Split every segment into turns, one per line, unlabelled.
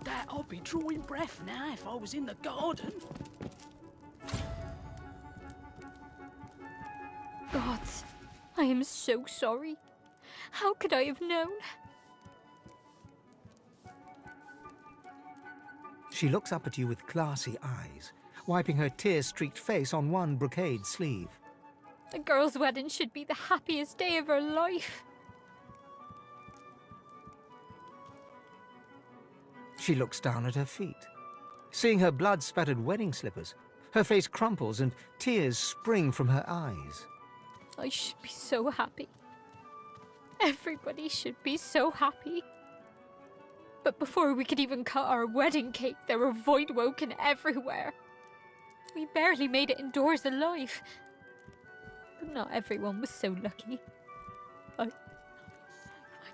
That I'd be drawing breath now if I was in the garden.
Gods, I am so sorry. How could I have known?
She looks up at you with glassy eyes, wiping her tear-streaked face on one brocade sleeve.
A girl's wedding should be the happiest day of her life.
She looks down at her feet. Seeing her blood-spattered wedding slippers, her face crumples and tears spring from her eyes.
I should be so happy. Everybody should be so happy. But before we could even cut our wedding cake, there were voidwoken everywhere. We barely made it indoors alive. But not everyone was so lucky. I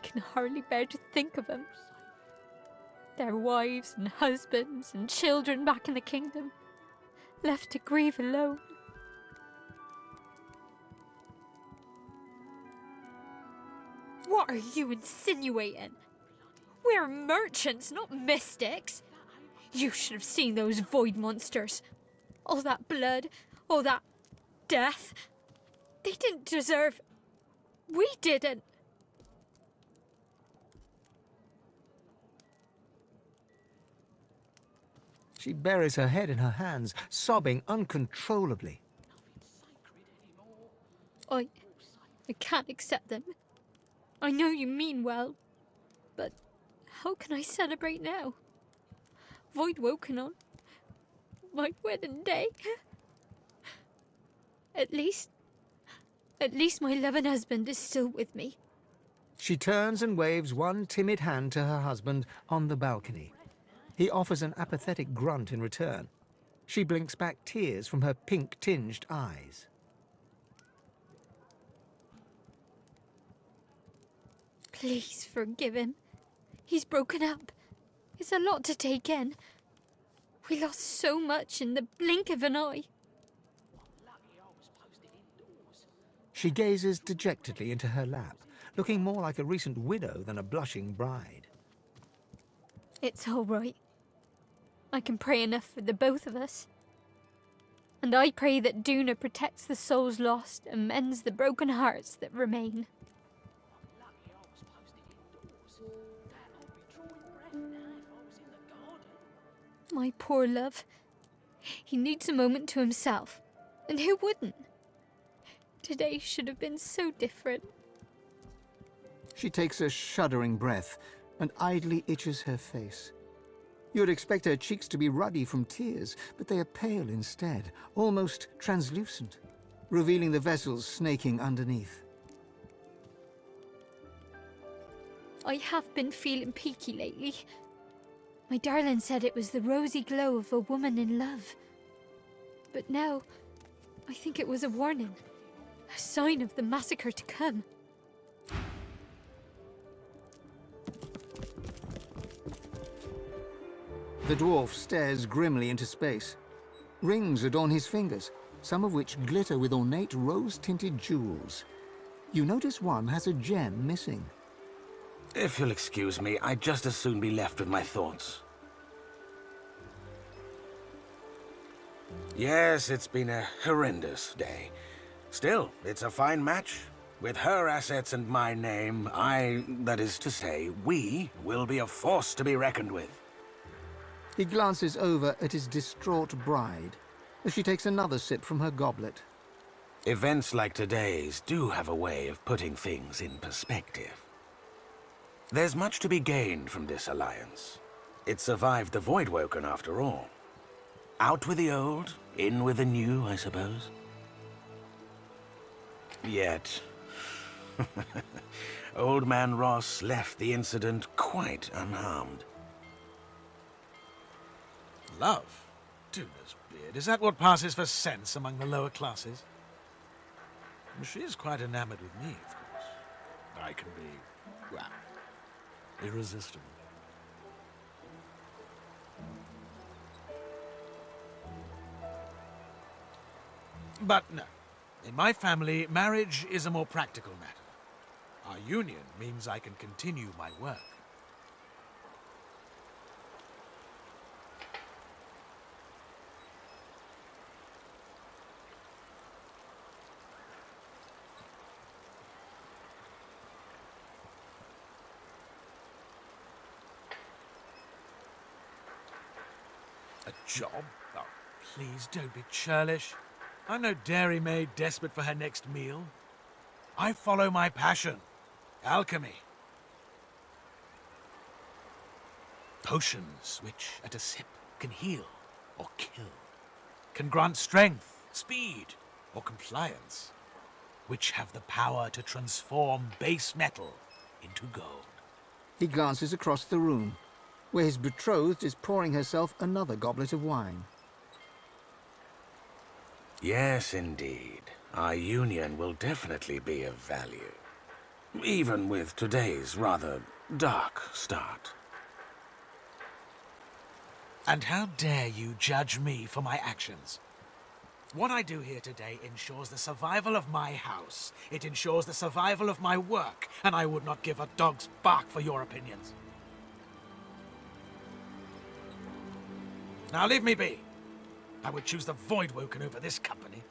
can hardly bear to think of them. Their wives and husbands and children back in the kingdom, left to grieve alone. What are you insinuating? We're merchants, not mystics. You should have seen those void monsters. All that blood, all that death. They didn't deserve... We didn't.
She buries her head in her hands, sobbing uncontrollably.
I can't accept them. I know you mean well, but how can I celebrate now? Voidwoken on my wedding day. At least my loving husband is still with me.
She turns and waves one timid hand to her husband on the balcony. He offers an apathetic grunt in return. She blinks back tears from her pink-tinged eyes.
Please forgive him. He's broken up. It's a lot to take in. We lost so much in the blink of an eye.
She gazes dejectedly into her lap, looking more like a recent widow than a blushing bride.
It's all right. I can pray enough for the both of us. And I pray that Duna protects the souls lost and mends the broken hearts that remain. My poor love. He needs a moment to himself. And who wouldn't? Today should have been so different.
She takes a shuddering breath and idly itches her face. You would expect her cheeks to be ruddy from tears, but they are pale instead, almost translucent, revealing the vessels snaking underneath.
I have been feeling peaky lately. My darling said it was the rosy glow of a woman in love. But now, I think it was a warning. A sign of the massacre to come.
The dwarf stares grimly into space. Rings adorn his fingers, some of which glitter with ornate rose-tinted jewels. You notice one has a gem missing.
If you'll excuse me, I'd just as soon be left with my thoughts. Yes, it's been a horrendous day. Still, it's a fine match. With her assets and my name, that is to say, we will be a force to be reckoned with.
He glances over at his distraught bride as she takes another sip from her goblet.
Events like today's do have a way of putting things in perspective. There's much to be gained from this alliance. It survived the Voidwoken after all. Out with the old, in with the new, I suppose. Yet, Old Man Ross left the incident quite unharmed.
Love? Duna's beard. Is that what passes for sense among the lower classes? She is quite enamored with me, of course. I can be, well, irresistible. But no. In my family, marriage is a more practical matter. Our union means I can continue my work. A job? Oh, please don't be churlish. I'm no dairymaid desperate for her next meal. I follow my passion. Alchemy. Potions which, at a sip, can heal or kill. Can grant strength, speed, or compliance. Which have the power to transform base metal into gold.
He glances across the room, where his betrothed is pouring herself another goblet of wine.
Yes, indeed. Our union will definitely be of value. Even with today's rather dark start.
And how dare you judge me for my actions? What I do here today ensures the survival of my house. It ensures the survival of my work, and I would not give a dog's bark for your opinions. Now leave me be. I would choose the Voidwoken over this company.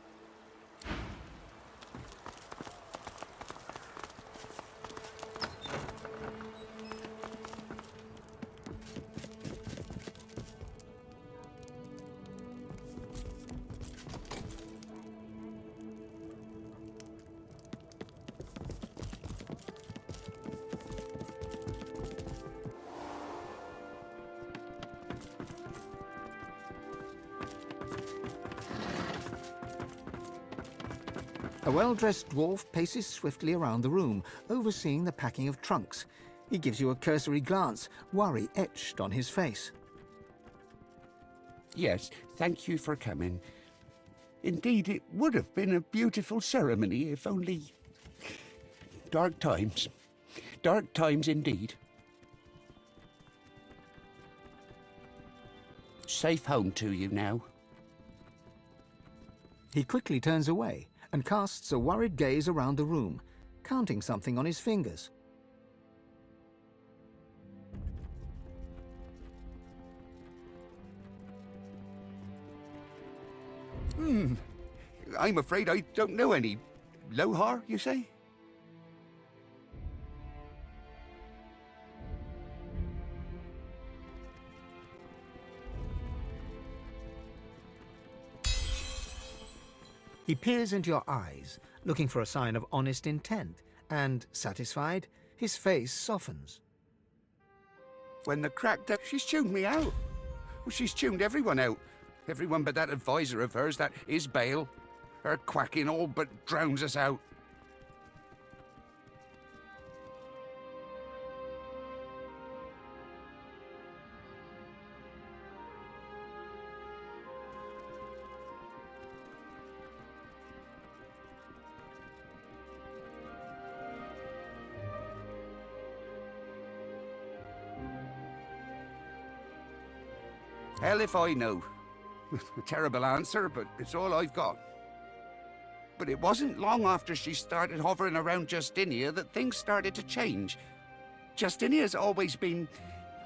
A well-dressed dwarf paces swiftly around the room, overseeing the packing of trunks. He gives you a cursory glance, worry etched on his face.
Yes, thank you for coming. Indeed, it would have been a beautiful ceremony if only... Dark times. Dark times indeed. Safe home to you now.
He quickly turns away and casts a worried gaze around the room, counting something on his fingers.
I'm afraid I don't know any. Lohar, you say?
He peers into your eyes, looking for a sign of honest intent, and, satisfied, his face softens.
When the cracked up, she's tuned me out. Well, she's tuned everyone out. Everyone but that advisor of hers, that Isbale. Her quacking all but drowns us out. Hell if I know. A terrible answer, but it's all I've got. But it wasn't long after she started hovering around Justinia that things started to change. Justinia's always been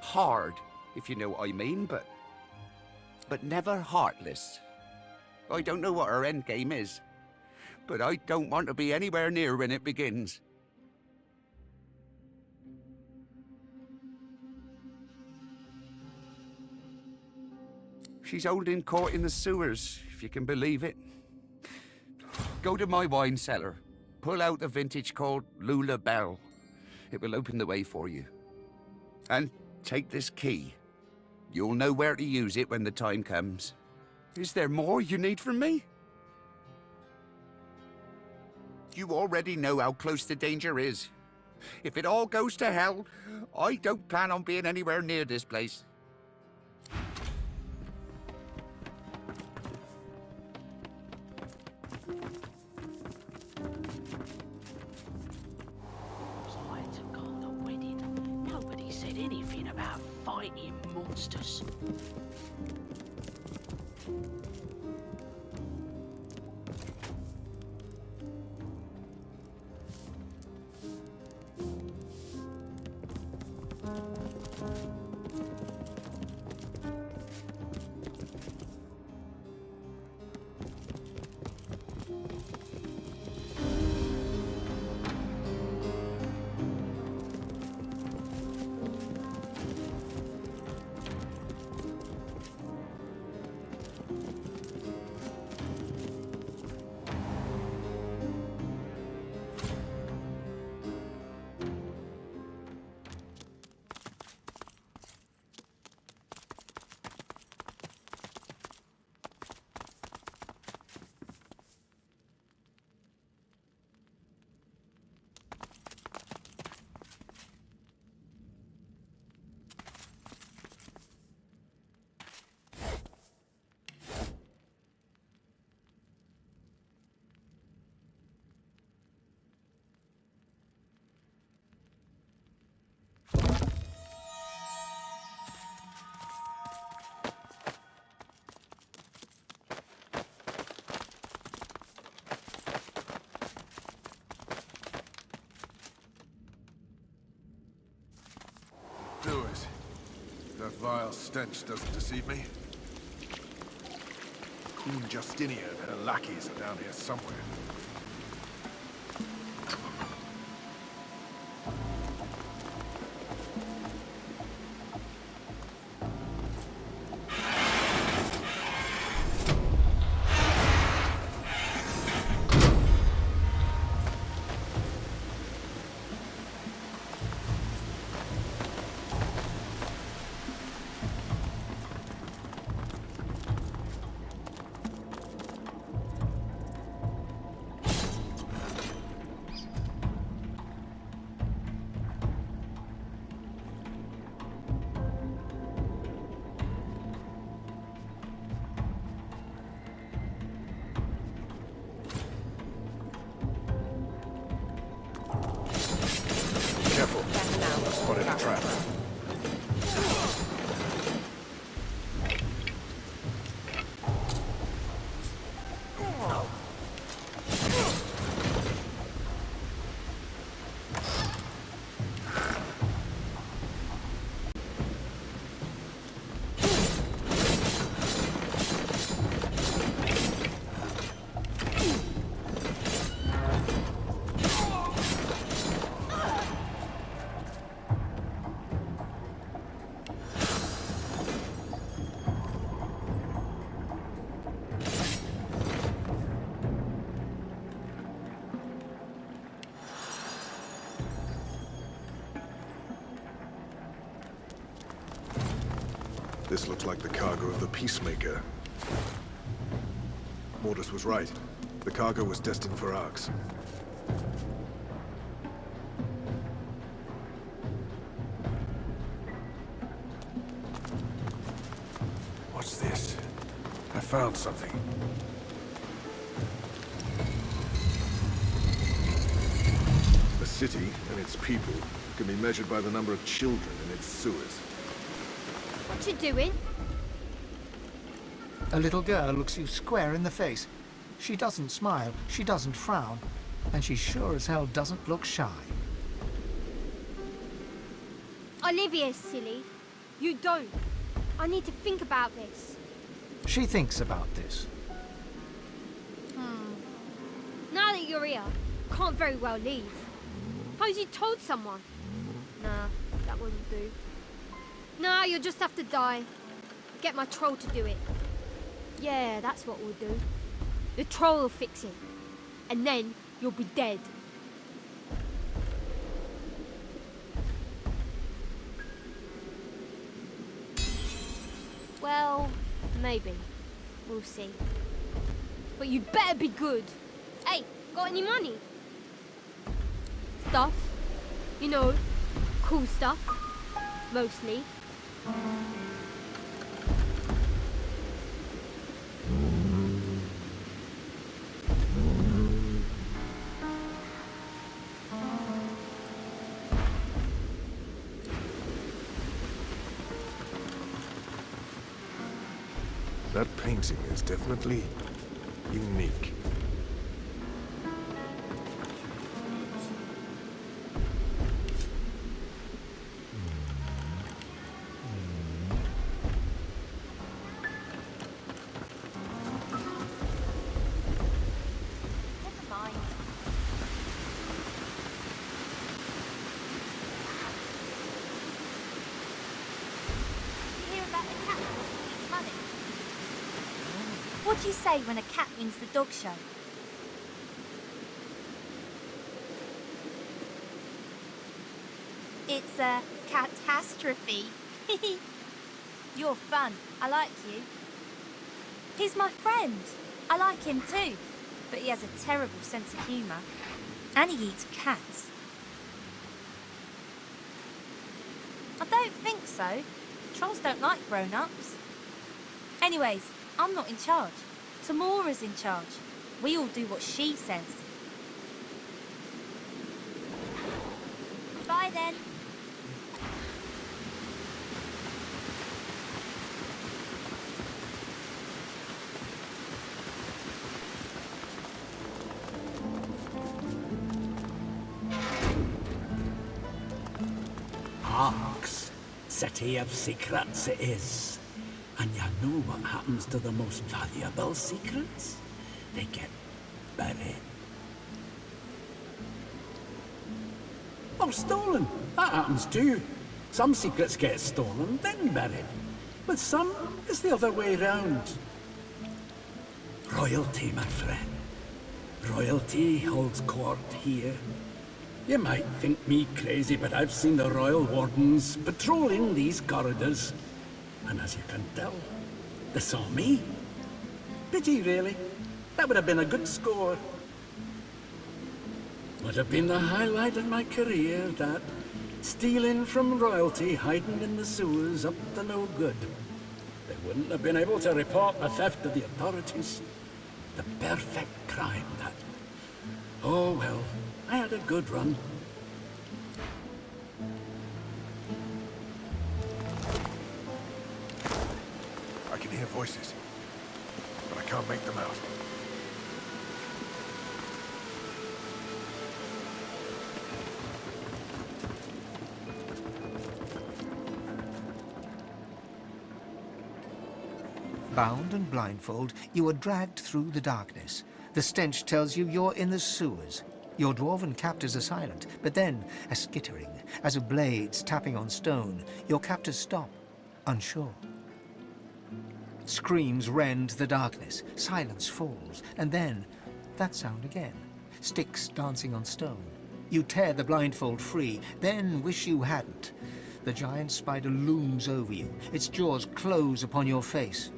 hard, if you know what I mean, but never heartless. I don't know what her endgame is, but I don't want to be anywhere near when it begins. She's holding court in the sewers, if you can believe it. Go to my wine cellar. Pull out a vintage called Lula Bell. It will open the way for you. And take this key. You'll know where to use it when the time comes. Is there more you need from me? You already know how close the danger is. If it all goes to hell, I don't plan on being anywhere near this place.
I took on the wedding. Nobody said anything about fighting monsters.
do it. That vile stench doesn't deceive me. Queen Justinia and her lackeys are down here somewhere. Careful. Spotted a trap. This looks like the cargo of the Peacemaker. Mortis was right. The cargo was destined for Arx. What's this? I found something. A city and its people can be measured by the number of children in its sewers.
What you doing?
A little girl looks you square in the face. She doesn't smile, she doesn't frown, and she sure as hell doesn't look shy.
I live here, silly. You don't. I need to think about this.
She thinks about this.
Now that you're here, I can't very well leave. Suppose you told someone. Nah, that wouldn't do. Nah, you'll just have to die. Get my troll to do it. Yeah, that's what we'll do. The troll will fix it. And then you'll be dead. Well, maybe. We'll see. But you'd better be good. Hey, got any money? Stuff. You know, cool stuff. Mostly.
That painting is definitely unique.
What do you say when a cat wins the dog show? It's a catastrophe. You're fun. I like you. He's my friend. I like him too. But he has a terrible sense of humour. And he eats cats. I don't think so. Trolls don't like grown-ups. Anyways, I'm not in charge. Tamora's in charge. We all do what she says. Bye then.
Arx.
city of secrets it is. And you know what happens to the most valuable secrets? They get buried. Or stolen. That happens too. Some secrets get stolen, then buried. With some, it's the other way round. Royalty, my friend. Royalty holds court here. You might think me crazy, but I've seen the royal wardens patrolling these corridors. And as you can tell, they saw me. Pity, really. That would have been a good score. Would have been the highlight of my career, that. Stealing from royalty, hiding in the sewers, up to no good. They wouldn't have been able to report the theft to the authorities. The perfect crime, that. Oh, well, I had a good run.
I can hear voices, but I can't make them out.
Bound and blindfold, you are dragged through the darkness. The stench tells you you're in the sewers. Your dwarven captors are silent, but then a skittering, as of blades tapping on stone. Your captors stop, unsure. Screams rend the darkness, silence falls, and then that sound again. Sticks dancing on stone. You tear the blindfold free, then wish you hadn't. The giant spider looms over you, its jaws close upon your face.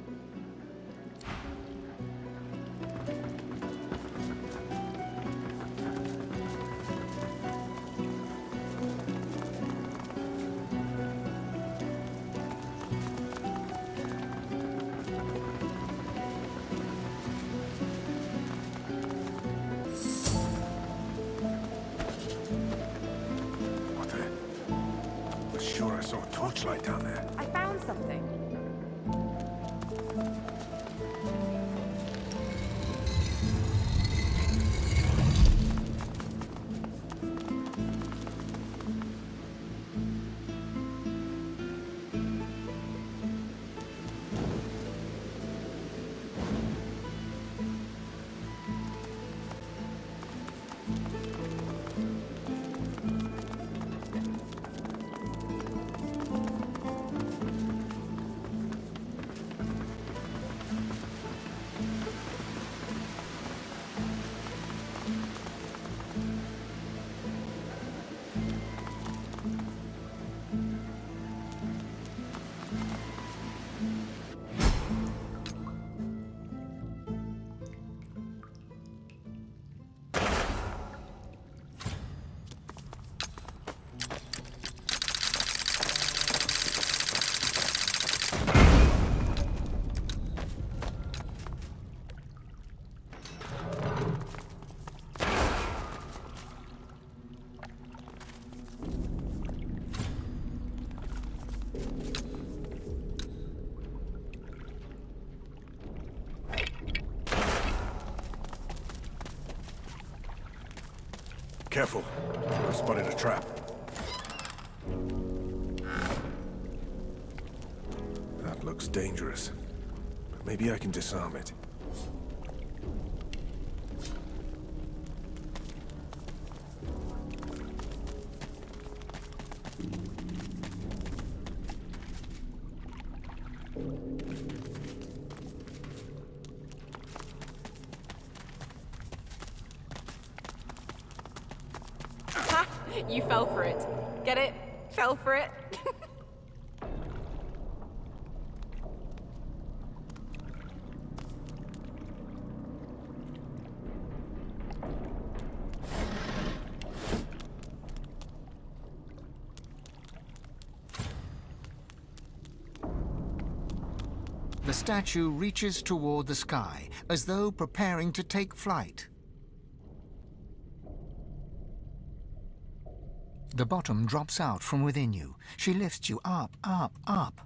What the? I'm sure I saw a torchlight down there.
I found something.
Careful. I've spotted a trap. That looks dangerous. But maybe I can disarm it.
You fell for it. Get it? Fell for it.
The statue reaches toward the sky, as though preparing to take flight. The bottom drops out from within you. She lifts you up, up, up.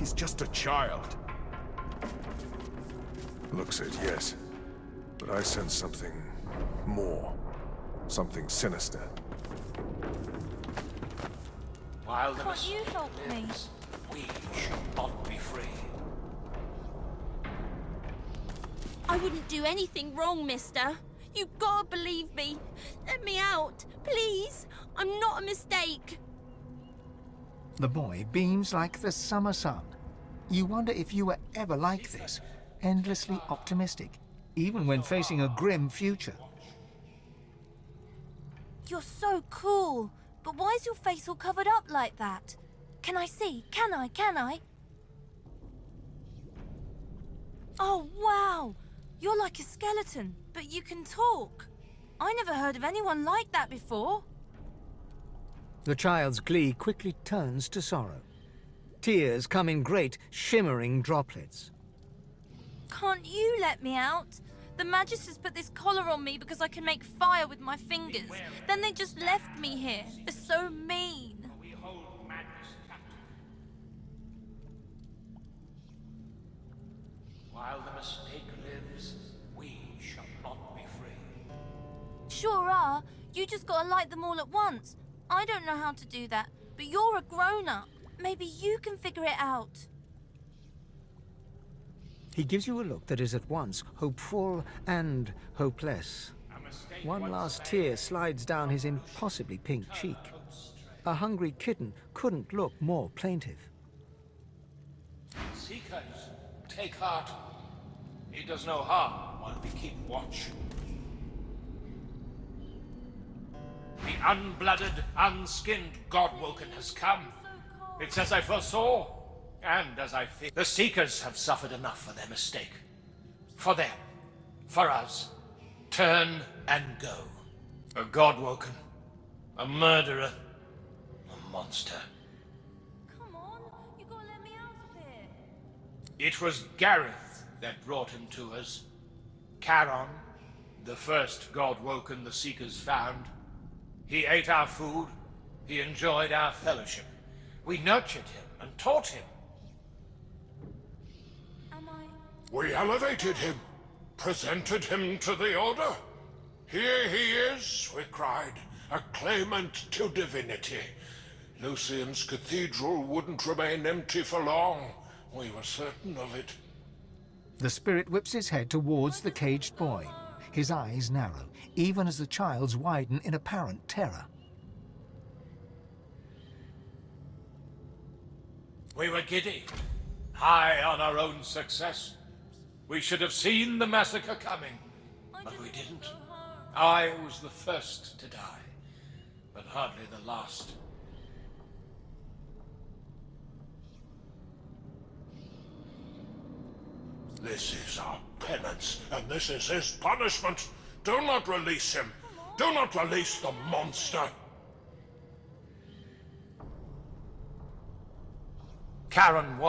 He's just a child. Looks it, yes. But I sense something more. Something sinister.
While the
Can't you help me?
we shall not be free.
I wouldn't do anything wrong, mister. You've got to believe me. Let me out, please. I'm not a mistake.
The boy beams like the summer sun. You wonder if you were ever like this, endlessly optimistic, even when facing a grim future.
You're so cool. But why is your face all covered up like that? Can I see? Can I? Oh, wow. You're like a skeleton, but you can talk. I never heard of anyone like that before.
The child's glee quickly turns to sorrow. Tears come in great, shimmering droplets.
Can't you let me out? The Magisters put this collar on me because I can make fire with my fingers. Then they just left me here. They're so mean.
We hold madness captive. While the mistake lives, we shall not be free.
Sure are. You just gotta light them all at once. I don't know how to do that, but you're a grown-up. Maybe you can figure it out.
He gives you a look that is at once hopeful and hopeless. One last tear slides down his impossibly pink cheek. A hungry kitten couldn't look more plaintive.
Seekers, take heart. It does no harm while we keep watch. The unblooded, unskinned Godwoken has come. It's as I foresaw, and as I feared. The Seekers have suffered enough for their mistake. For them, for us, turn and go. A Godwoken, a murderer, a monster.
Come on, you gotta let me out of here.
It was Gareth that brought him to us. Charon, the first Godwoken the Seekers found. He ate our food, he enjoyed our fellowship. We nurtured him and taught him.
Am I?
We elevated him, presented him to the Order. Here he is, we cried, a claimant to divinity. Lucian's cathedral wouldn't remain empty for long. We were certain of it.
The spirit whips his head towards the caged boy. His eyes narrow, even as the child's widen in apparent terror.
We were giddy, high on our own success. We should have seen the massacre coming, but we didn't. I was the first to die, but hardly the last.
This is our penance, and this is his punishment. Do not release him. Do not release the monster.
Charon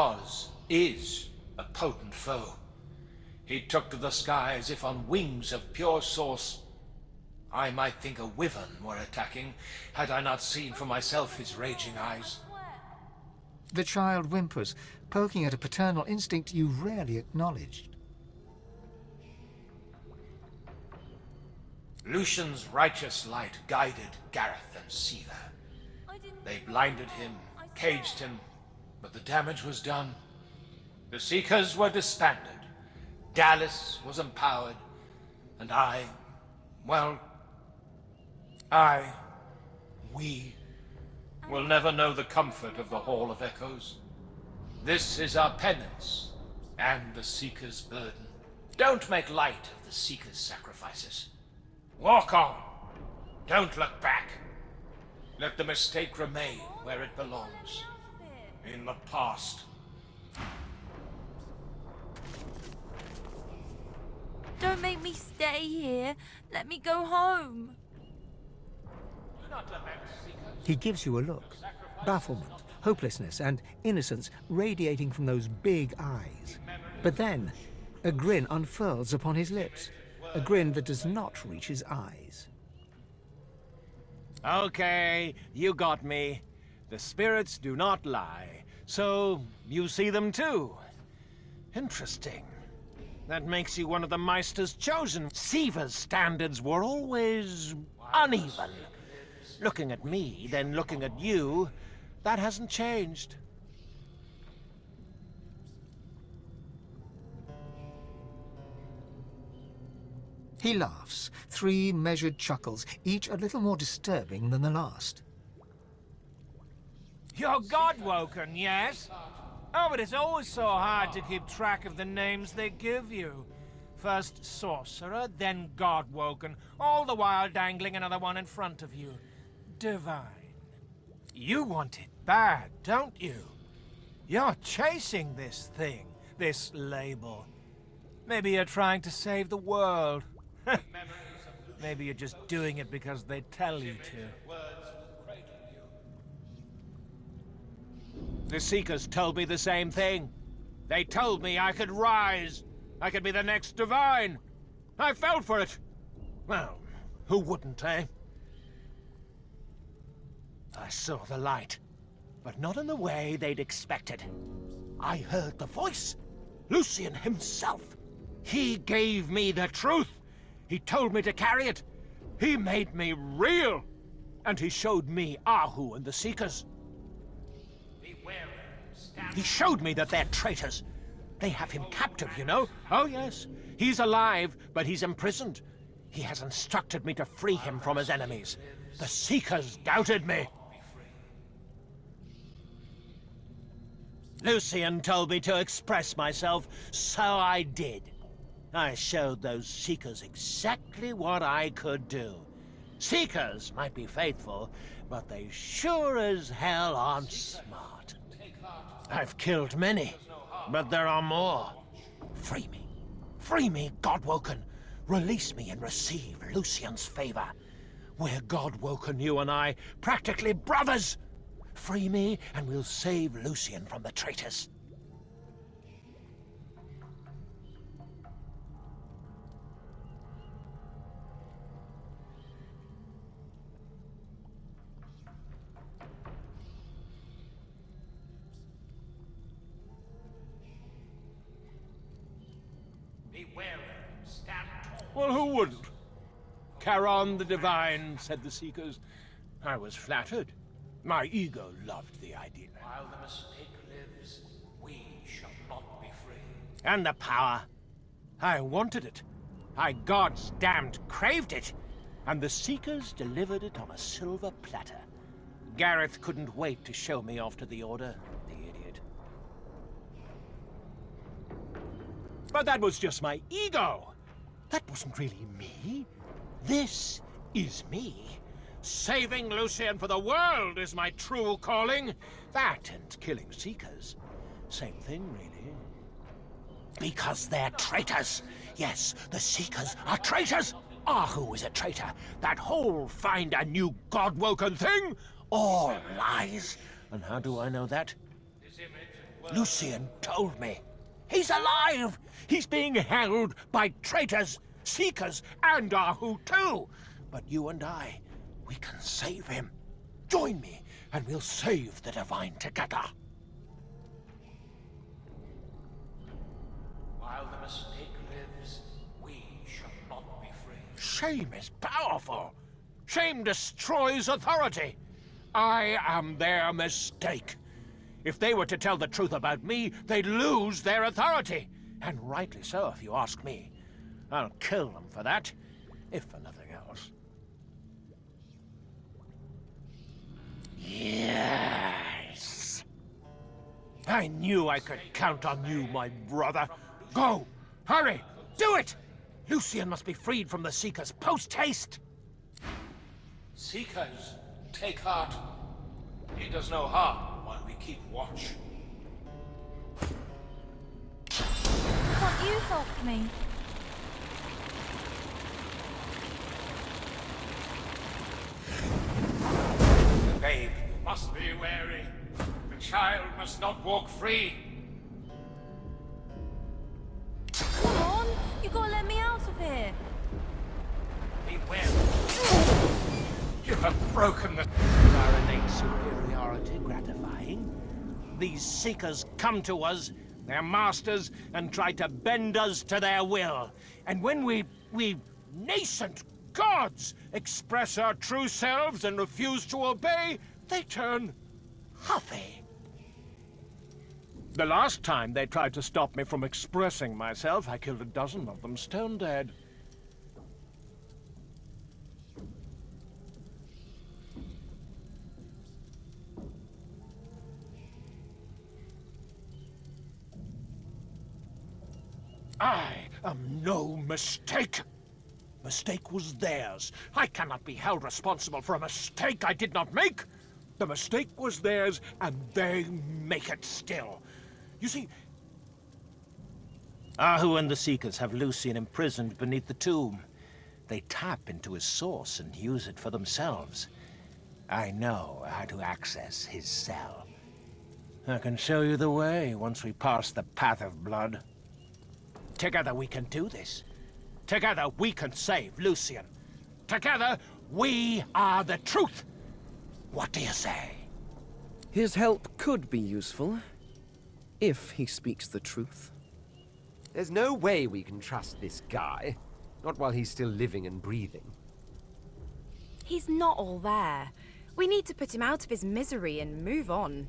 is a potent foe. He took to the sky as if on wings of pure source. I might think a wyvern were attacking, had I not seen for myself his raging eyes.
The child whimpers, poking at a paternal instinct you rarely acknowledged.
Lucian's righteous light guided Gareth and Siva. They blinded him, caged him, but the damage was done. The Seekers were disbanded. Dallas was empowered, and we will never know the comfort of the Hall of Echoes. This is our penance, and the Seeker's burden. Don't make light of the Seeker's sacrifices. Walk on. Don't look back. Let the mistake remain where it belongs. In the past.
Don't make me stay here. Let me go home.
Do not lament, Seekers.
He gives you a look. Bafflement, hopelessness, and innocence radiating from those big eyes. But then, a grin unfurls upon his lips. A grin that does not reach his eyes.
Okay, you got me. The spirits do not lie. So, you see them too. Interesting. That makes you one of the Meister's chosen. Siva's standards were always uneven. Looking at me, then looking at you, that hasn't changed.
He laughs, 3 measured chuckles, each a little more disturbing than the last.
You're God-woken, yes? Oh, but it's always so hard to keep track of the names they give you. First sorcerer, then God-woken, all the while dangling another one in front of you. Divine. You want it bad, don't you? You're chasing this thing, this label. Maybe you're trying to save the world. Maybe you're just doing it because they tell you to. The Seekers told me the same thing. They told me I could rise. I could be the next Divine. I fell for it. Well, who wouldn't, eh? I saw the light, but not in the way they'd expected. I heard the voice. Lucian himself. He gave me the truth. He told me to carry it. He made me real. And he showed me Ahu and the Seekers. He showed me that they're traitors. They have him captive, you know. Oh, yes. He's alive, but he's imprisoned. He has instructed me to free him from his enemies. The Seekers doubted me. Lucian told me to express myself, so I did. I showed those Seekers exactly what I could do. Seekers might be faithful, but they sure as hell aren't smart. I've killed many, but there are more. Free me. Free me, Godwoken. Release me and receive Lucian's favor. We're Godwoken, you and I, practically brothers. Free me, and we'll save Lucian from the traitors. Well, who wouldn't? Charon the Divine, said the Seekers. I was flattered. My ego loved the idea.
While the mistake lives, we shall not be free.
And the power. I wanted it. I God's damned craved it. And the Seekers delivered it on a silver platter. Gareth couldn't wait to show me off to the Order, the idiot. But that was just my ego. That wasn't really me. This is me. Saving Lucian for the world is my true calling. That and killing Seekers. Same thing, really. Because they're traitors. Yes, the Seekers are traitors. Ahu is a traitor. That whole find a new God-woken thing? All lies. And how do I know that? Lucian told me. He's alive! He's being held by traitors, Seekers, and Ahu too. But you and I, we can save him. Join me, and we'll save the Divine together.
While the mistake lives, we shall not be free.
Shame is powerful. Shame destroys authority. I am their mistake. If they were to tell the truth about me, they'd lose their authority. And rightly so, if you ask me. I'll kill them for that, if for nothing else. Yes! I knew I could count on you, my brother. Go! Hurry! Do it! Lucian must be freed from the Seekers post-haste!
Seekers, take heart. It does no harm while we keep watch.
Can't you help me?
Babe, you must be wary. The child must not walk free.
Come on! You gotta let me out of here!
Beware. You have broken the...
Our innate superiority gratifying. these Seekers come to us, their masters, and try to bend us to their will. And when we nascent gods express our true selves and refuse to obey, they turn huffy. The last time they tried to stop me from expressing myself, I killed a dozen of them stone dead. I am no mistake. Mistake was theirs. I cannot be held responsible for a mistake I did not make. The mistake was theirs, and they make it still. You see, Ahu and the Seekers have Lucian imprisoned beneath the tomb. They tap into his source and use it for themselves. I know how to access his cell. I can show you the way once we pass the path of blood. Together we can do this. Together we can save Lucian. Together we are the truth. What do you say?
His help could be useful, if he speaks the truth.
There's no way we can trust this guy. Not while he's still living and breathing.
He's not all there. We need to put him out of his misery and move on.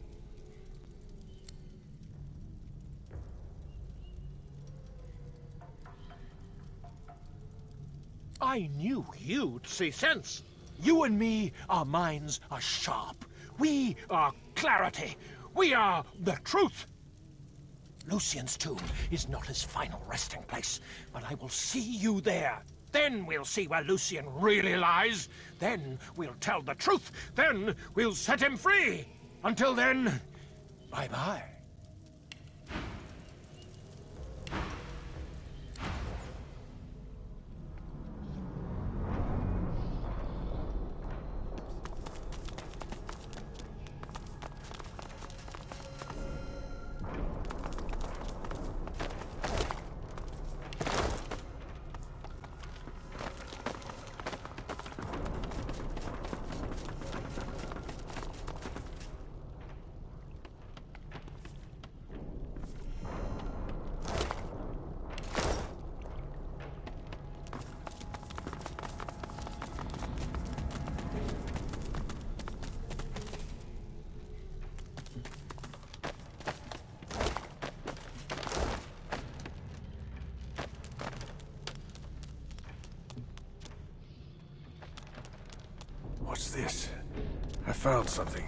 I knew you'd see sense. You and me, our minds are sharp. We are clarity. We are the truth. Lucian's tomb is not his final resting place, but I will see you there. Then we'll see where Lucian really lies. Then we'll tell the truth. Then we'll set him free. Until then, bye-bye.
What's this? I found something.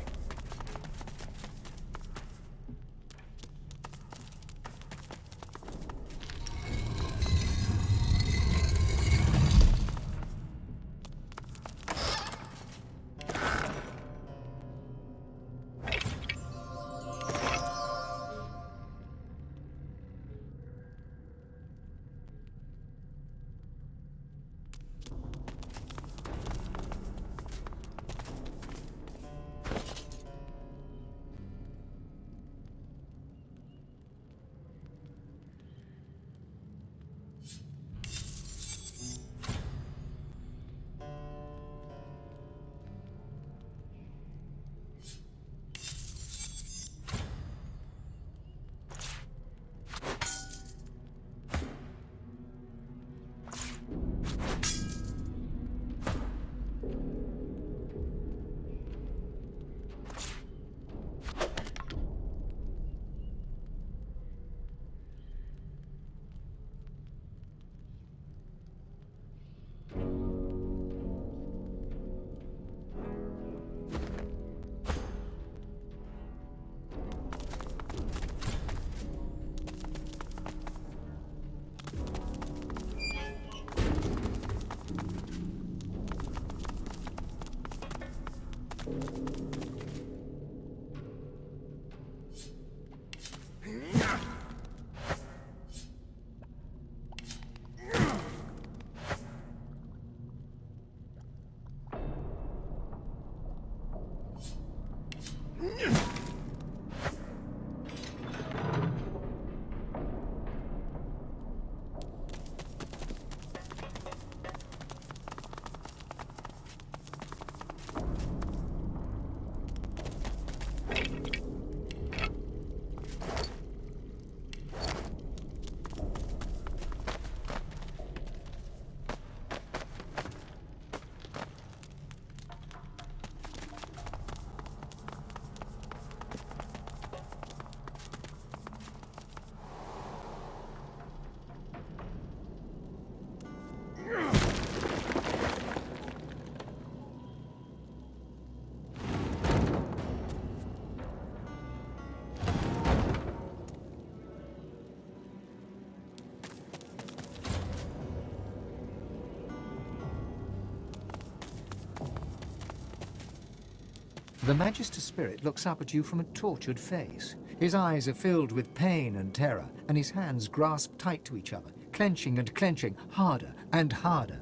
The Magister spirit looks up at you from a tortured face. His eyes are filled with pain and terror, and his hands grasp tight to each other, clenching and clenching, harder and harder.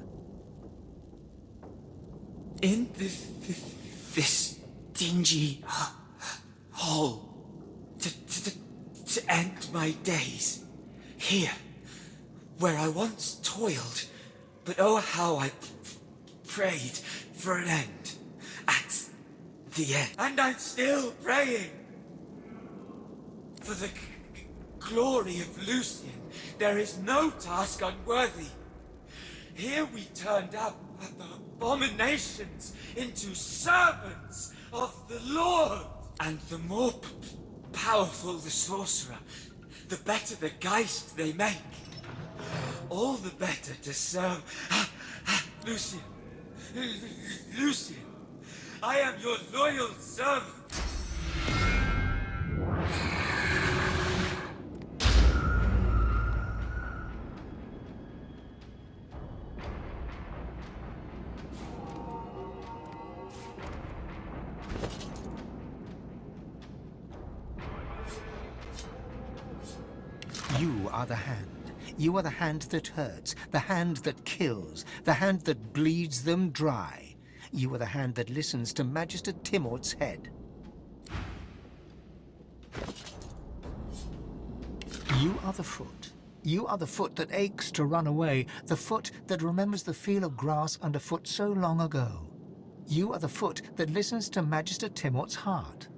In this dingy hole, to end my days, here, where I once toiled, but oh how I prayed for an end, at the end. And I'm still praying for the glory of Lucian. There is no task unworthy. Here we turned up abominations into servants of the Lord. And the more powerful the sorcerer, the better the geist they make. All the better to serve Lucian. Lucian, I am your loyal servant.
You are the hand. You are the hand that hurts, the hand that kills, the hand that bleeds them dry. You are the hand that listens to Magister Timort's head. You are the foot. You are the foot that aches to run away, the foot that remembers the feel of grass underfoot so long ago. You are the foot that listens to Magister Timort's heart.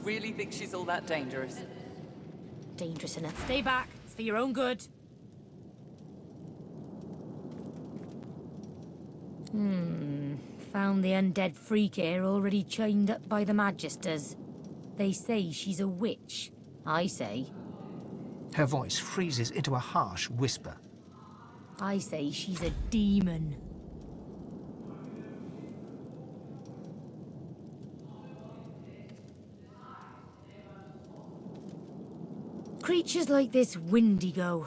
Really think she's all that dangerous?
Dangerous enough. Stay back. It's for your own good. Found the undead freak here already chained up by the Magisters. They say she's a witch. I say...
Her voice freezes into a harsh whisper.
I say she's a demon. Creatures like this Windigo.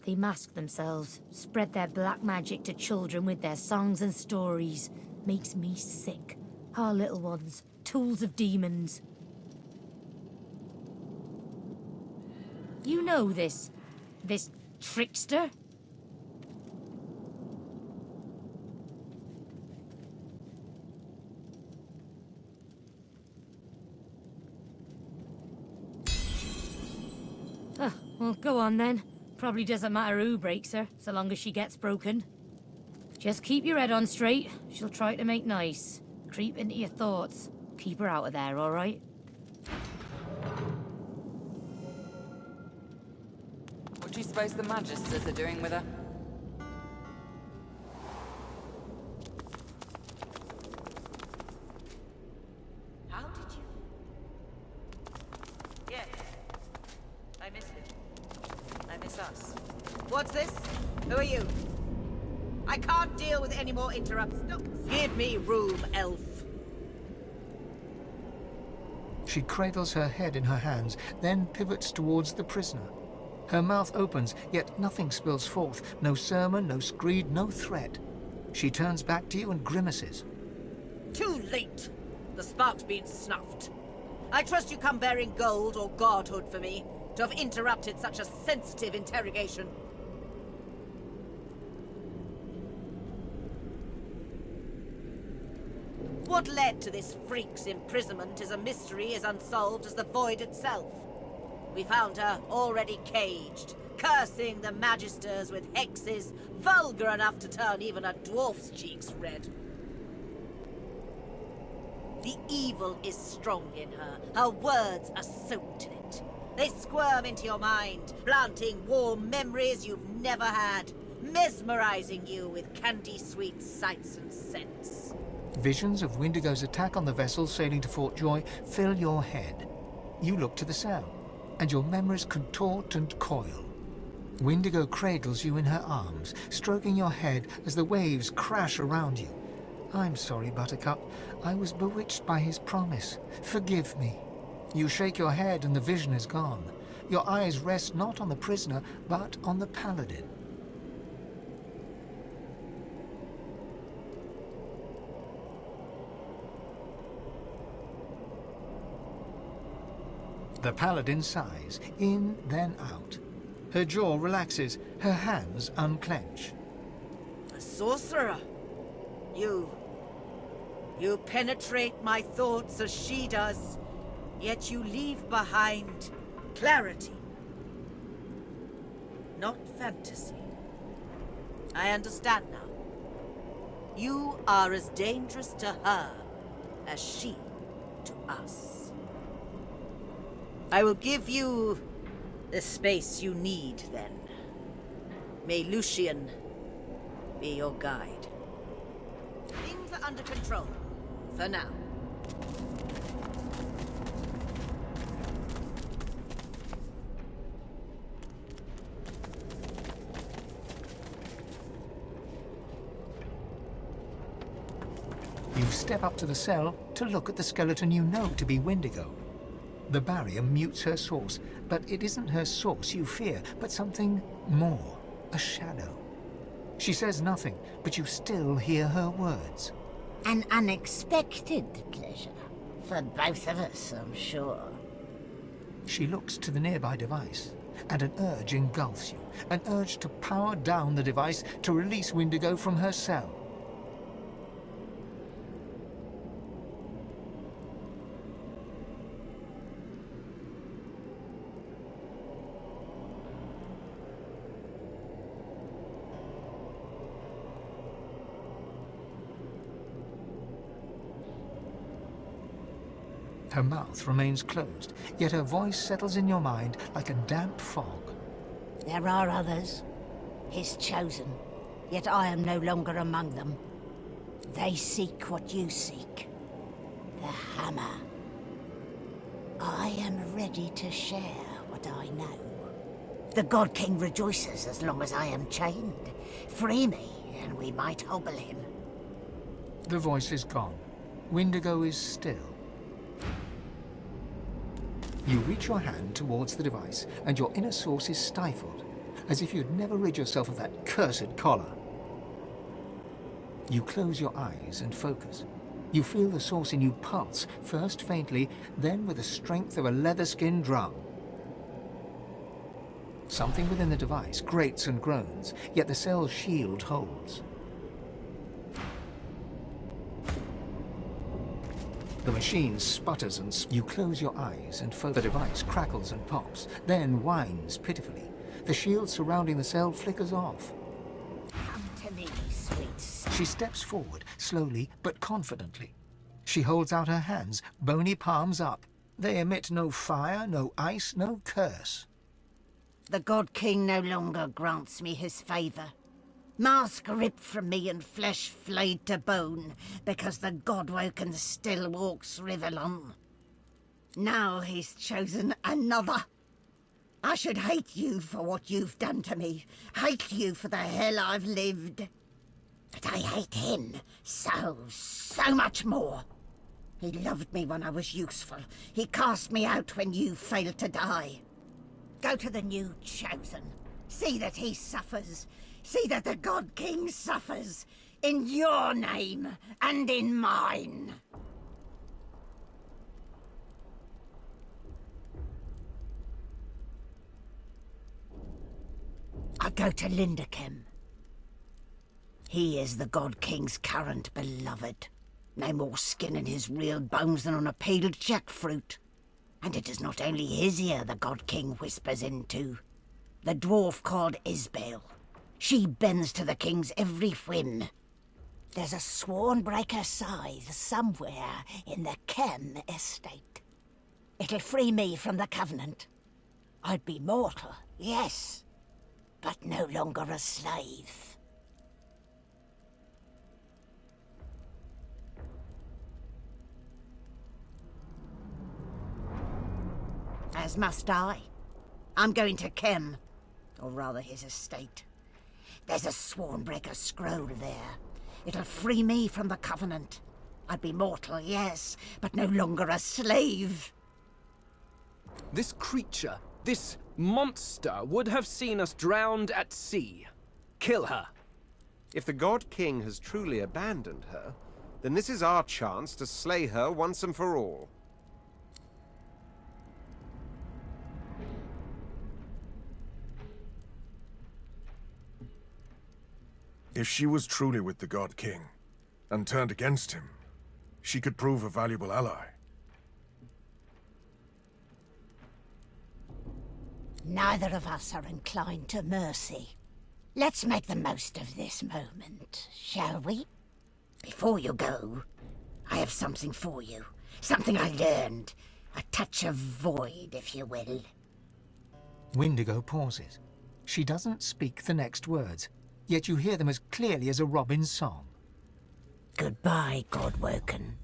They mask themselves, spread their black magic to children with their songs and stories. Makes me sick. Our little ones, tools of demons. You know this trickster? Well, go on then. Probably doesn't matter who breaks her, so long as she gets broken. Just keep your head on straight. She'll try to make nice. Creep into your thoughts. Keep her out of there, all right?
What do you suppose the Magisters are doing with her?
How did you... Yes. I miss him. I miss us. What's this? Who are you? I can't deal with any more interrupts. Stop. Give me room, elf.
She cradles her head in her hands, then pivots towards the prisoner. Her mouth opens, yet nothing spills forth. No sermon, no screed, no threat. She turns back to you and grimaces.
Too late. The spark's been snuffed. I trust you come bearing gold or godhood for me to have interrupted such a sensitive interrogation. What led to this freak's imprisonment is a mystery as unsolved as the void itself. We found her already caged, cursing the Magisters with hexes vulgar enough to turn even a dwarf's cheeks red. The evil is strong in her. Her words are soaked in it. They squirm into your mind, planting warm memories you've never had, mesmerizing you with candy-sweet sights and scents.
Visions of Windigo's attack on the vessel sailing to Fort Joy fill your head. You look to the cell, and your memories contort and coil. Windigo cradles you in her arms, stroking your head as the waves crash around you. I'm sorry, Buttercup. I was bewitched by his promise. Forgive me. You shake your head and the vision is gone. Your eyes rest not on the prisoner, but on the paladin. The paladin sighs, in, then out. Her jaw relaxes, her hands unclench.
A sorcerer. You penetrate my thoughts as she does, yet you leave behind clarity, not fantasy. I understand now. You are as dangerous to her as she to us. I will give you the space you need, then. May Lucian be your guide. Things are under control, for now.
You step up to the cell to look at the skeleton you know to be Wendigo. The barrier mutes her source, but it isn't her source you fear, but something more, a shadow. She says nothing, but you still hear her words.
An unexpected pleasure. For both of us, I'm sure.
She looks to the nearby device, and an urge engulfs you. An urge to power down the device to release Wendigo from her cell. Her mouth remains closed, yet her voice settles in your mind like a damp fog.
There are others, his chosen, yet I am no longer among them. They seek what you seek, the hammer. I am ready to share what I know. The God King rejoices as long as I am chained. Free me, and we might hobble him.
The voice is gone. Wendigo is still. You reach your hand towards the device, and your inner source is stifled, as if you'd never rid yourself of that cursed collar. You close your eyes and focus. You feel the source in you pulse, first faintly, then with the strength of a leather-skinned drum. Something within the device grates and groans, yet the cell's shield holds. The machine sputters and you close your eyes and the device crackles and pops, then whines pitifully. The shield surrounding the cell flickers off.
Come to me, sweet.
She steps forward, slowly but confidently. She holds out her hands, bony palms up. They emit no fire, no ice, no curse.
The God King no longer grants me his favor. Mask ripped from me and flesh flayed to bone, because the God-woken still walks Rivellon. Now he's chosen another. I should hate you for what you've done to me, hate you for the hell I've lived. But I hate him so much more. He loved me when I was useful. He cast me out when you failed to die. Go to the new chosen. See that he suffers. See that the God King suffers, in your name and in mine. I go to Linderkem. He is the God King's current beloved. No more skin in his real bones than on a peeled jackfruit. And it is not only his ear the God King whispers into. The dwarf called Isbel. She bends to the king's every whim. There's a Swornbreaker scythe somewhere in the Kem estate. It'll free me from the Covenant. I'd be mortal, yes, but no longer a slave. As must I. I'm going to Kem, or rather his estate. There's a Swornbreaker scroll there. It'll free me from the Covenant. I'd be mortal, yes, but no longer a slave.
This creature, this monster, would have seen us drowned at sea. Kill her.
If the God King has truly abandoned her, then this is our chance to slay her once and for all.
If she was truly with the God King, and turned against him, she could prove a valuable ally.
Neither of us are inclined to mercy. Let's make the most of this moment, shall we? Before you go, I have something for you. Something I learned. A touch of void, if you will.
Windigo pauses. She doesn't speak the next words, yet you hear them as clearly as a robin's song.
Goodbye, Godwoken.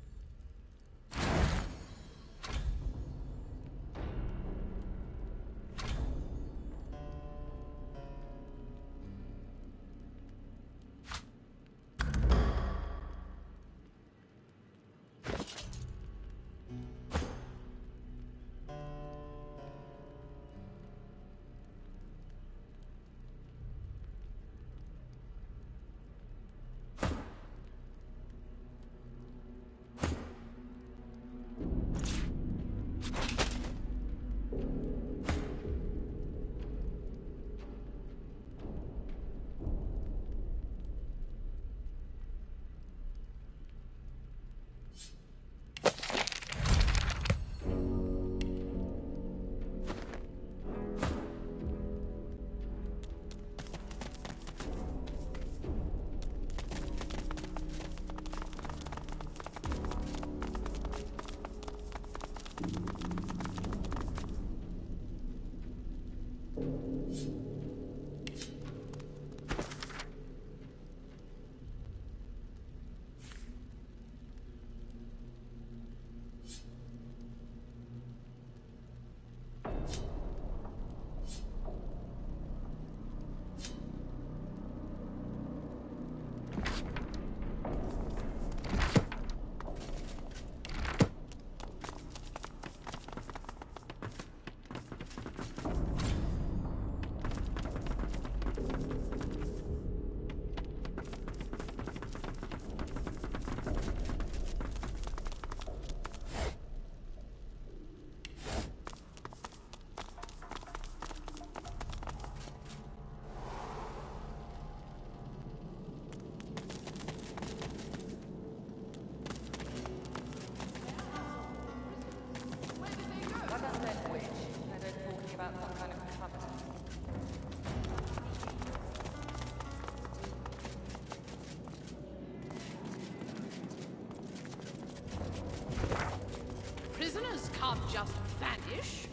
Prisoners can't just vanish.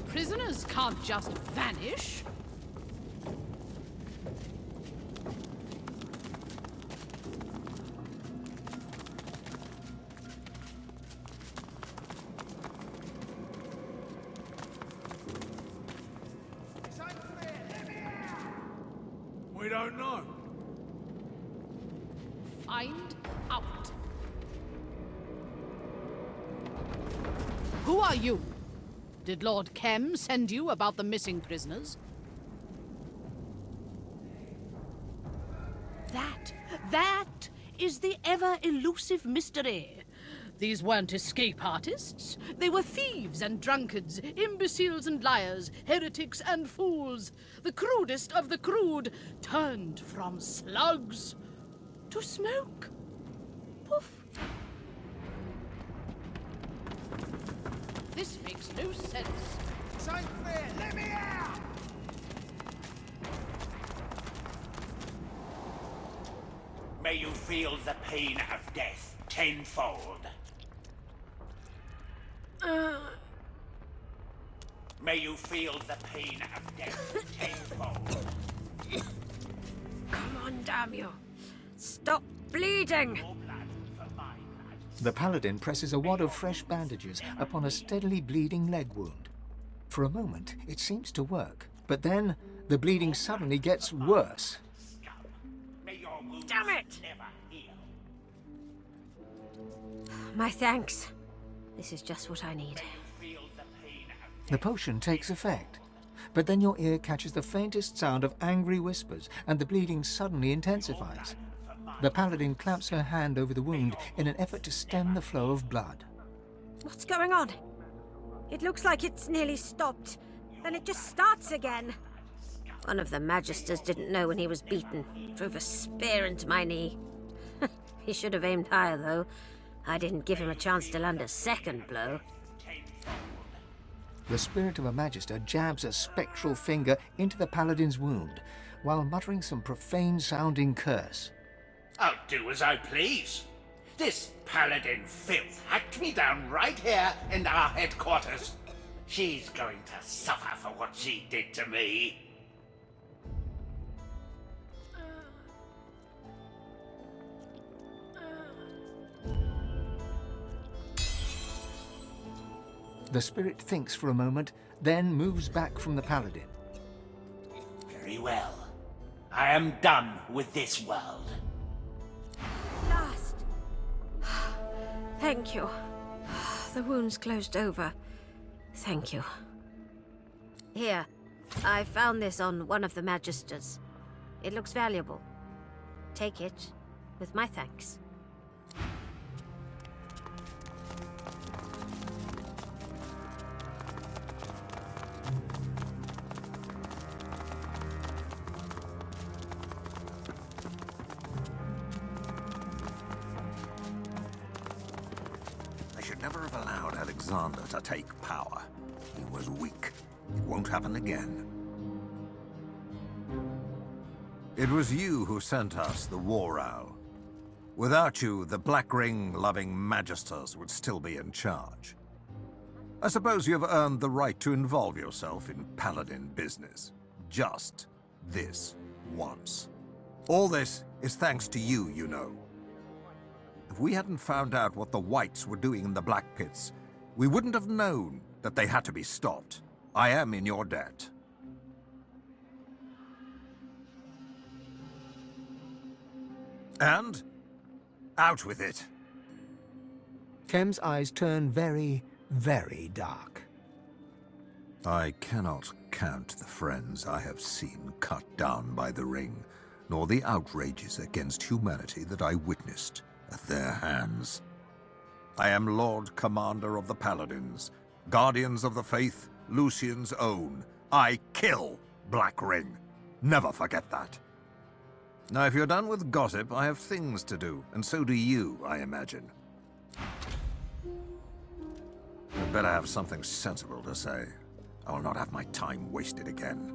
Prisoners can't just vanish.
We don't know.
Find out. Who are you? Did Lord Kem send you about the missing prisoners? That is the ever-elusive mystery. These weren't escape artists. They were thieves and drunkards, imbeciles and liars, heretics and fools. The crudest of the crude, turned from slugs to smoke. Poof. This makes no sense.
Let me out!
May you feel the pain of death tenfold. May you feel the pain of death tenfold.
Come on, damn you. Stop bleeding!
The paladin presses a wad of fresh bandages upon a steadily bleeding leg wound. For a moment, it seems to work, But then the bleeding suddenly gets worse.
Damn it!
My thanks. This is just what I need.
The potion takes effect, but then your ear catches the faintest sound of angry whispers, and the bleeding suddenly intensifies. The paladin claps her hand over the wound in an effort to stem the flow of blood.
What's going on? It looks like it's nearly stopped. Then it just starts again.
One of the Magisters didn't know when he was beaten. Drove a spear into my knee. He should have aimed higher, though. I didn't give him a chance to land a second blow.
The spirit of a Magister jabs a spectral finger into the paladin's wound, while muttering some profane-sounding curse.
I'll do as I please. This paladin filth hacked me down right here in our headquarters. She's going to suffer for what she did to me.
The spirit thinks for a moment, then moves back from the paladin.
Very well. I am done with this world.
Last.
Thank you. The wound's closed over. Thank you. Here, I found this on one of the Magisters. It looks valuable. Take it, with my thanks.
They should never have allowed Alexander to take power. He was weak. It won't happen again. It was you who sent us the War Owl. Without you, the Black Ring-loving Magisters would still be in charge. I suppose you have earned the right to involve yourself in Paladin business. Just this once. All this is thanks to you, you know. If we hadn't found out what the Whites were doing in the Black Pits, we wouldn't have known that they had to be stopped. I am in your debt. And out with it.
Kem's eyes turn very, very dark.
I cannot count the friends I have seen cut down by the Ring, nor the outrages against humanity that I witnessed at their hands. I am Lord Commander of the Paladins, Guardians of the Faith, Lucian's own. I kill Black Ring. Never forget that. Now, if you're done with gossip, I have things to do, and so do you, I imagine. You'd better have something sensible to say. I will not have my time wasted again.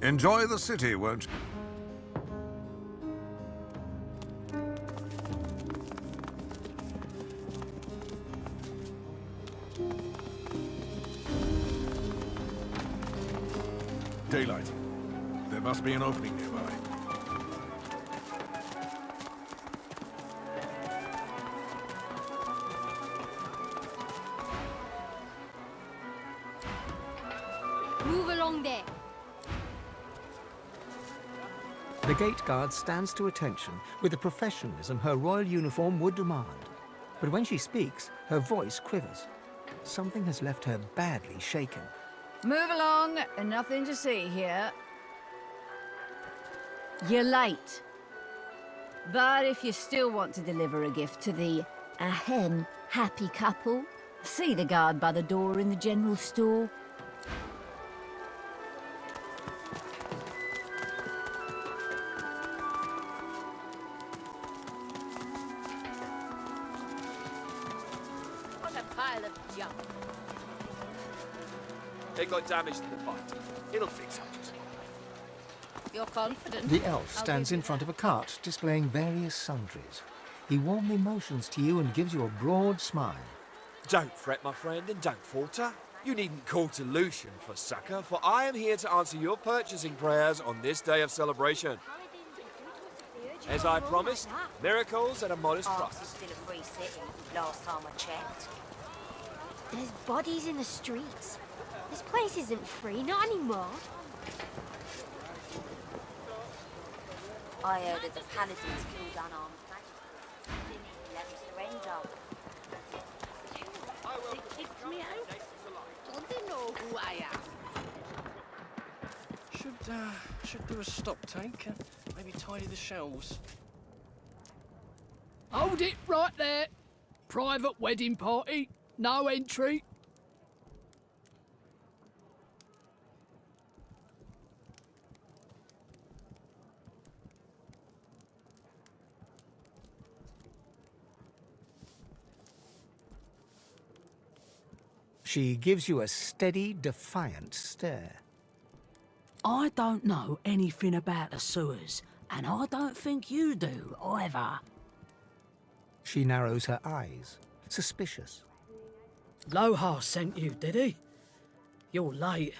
Enjoy the city, won't you?
Daylight. There must be an opening nearby.
Move along there.
The gate guard stands to attention with the professionalism her royal uniform would demand. But when she speaks, her voice quivers. Something has left her badly shaken.
Move along, nothing to see here. You're late. But if you still want to deliver a gift to the, happy couple, see the guard by the door in the general store.
What a pile of junk.
It got damaged in the fight. It'll fix up just fine.
You're confident.
The elf stands in front of a cart, displaying various sundries. He warmly motions to you and gives you a broad smile.
Don't fret, my friend, and don't falter.
You needn't call to Lucian for succour, for I am here to answer your purchasing prayers on this day of celebration. As I promised, miracles at a modest price.
Still a free city, last time I checked.
There's bodies in the streets. This place isn't free, not anymore.
I heard that the paladins killed unarmed magistrates. Didn't let us surrender.
They kicked me out. Don't they know who I am?
Should do a stock take. Maybe tidy the shelves.
Hold it right there. Private wedding party. No entry.
She gives you a steady, defiant stare.
I don't know anything about the sewers, and I don't think you do, either.
She narrows her eyes, suspicious.
Lohar sent you, did he? You're late.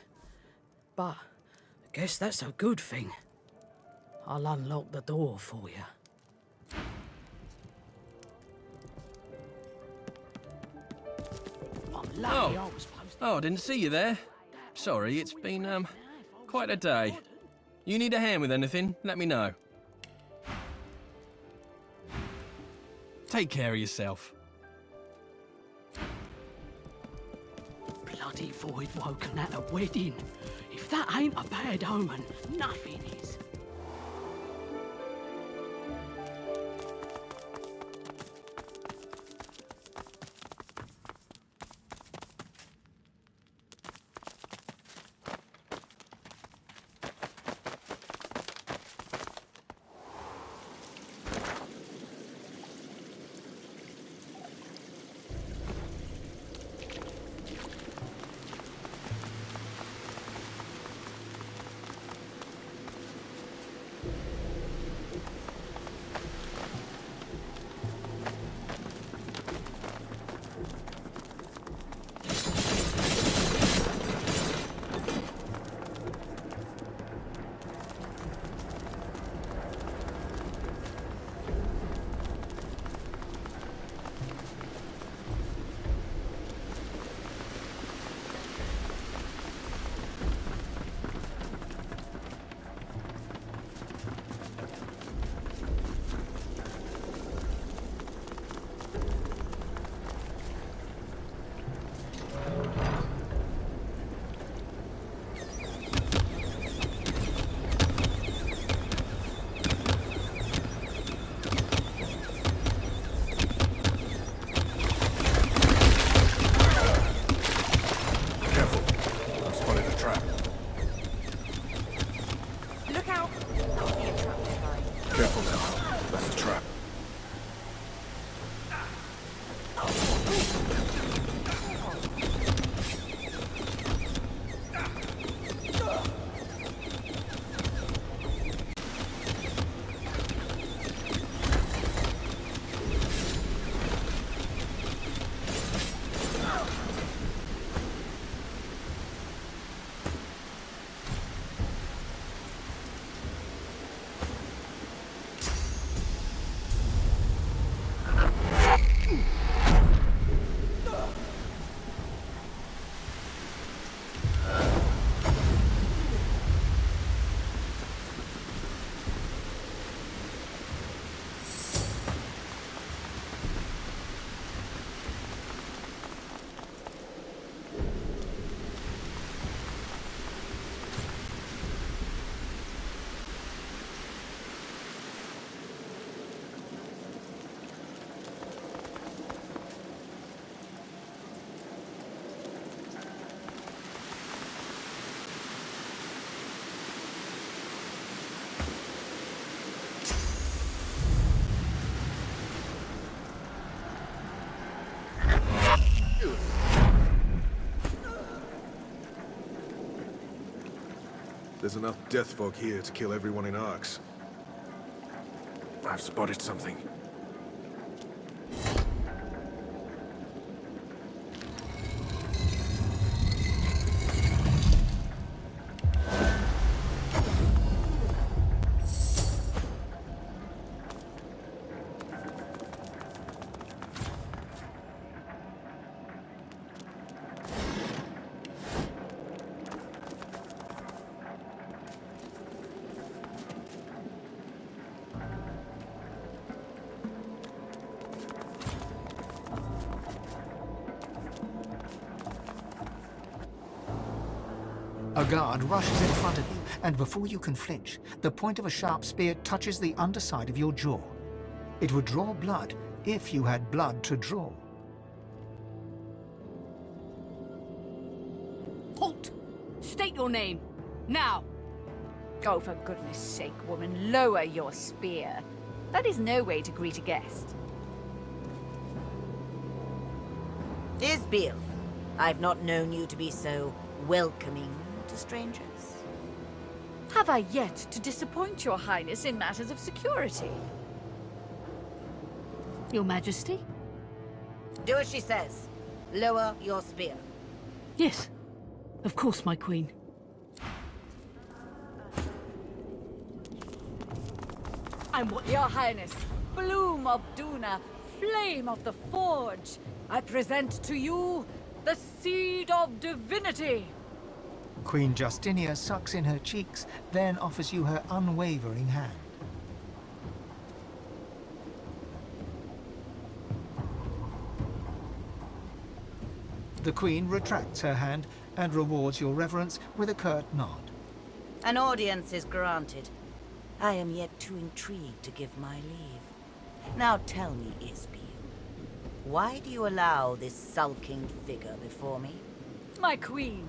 But I guess that's a good thing. I'll unlock the door for you. I'm lucky I was supposed to...
Oh, I didn't see you there. Sorry, it's been, quite a day. You need a hand with anything, let me know. Take care of yourself.
Bloody void woken at a wedding. If that ain't a bad omen, nothing is.
There's enough death fog here to kill everyone in Arx. I've spotted something.
A guard rushes in front of you, and before you can flinch, the point of a sharp spear touches the underside of your jaw. It would draw blood if you had blood to draw.
Halt! State your name. Now! Oh, for goodness sake, woman, lower your spear. That is no way to greet a guest.
Isbiel, I've not known you to be so welcoming to strangers.
Have I yet to disappoint your highness in matters of security?
Your Majesty?
Do as she says. Lower your spear.
Yes, of course, my queen.
I'm what your highness, Bloom of Duna, Flame of the Forge, I present to you the Seed of Divinity.
Queen Justinia sucks in her cheeks, then offers you her unwavering hand. The Queen retracts her hand and rewards your reverence with a curt nod.
An audience is granted. I am yet too intrigued to give my leave. Now tell me, Isbiel, why do you allow this sulking figure before me?
My queen,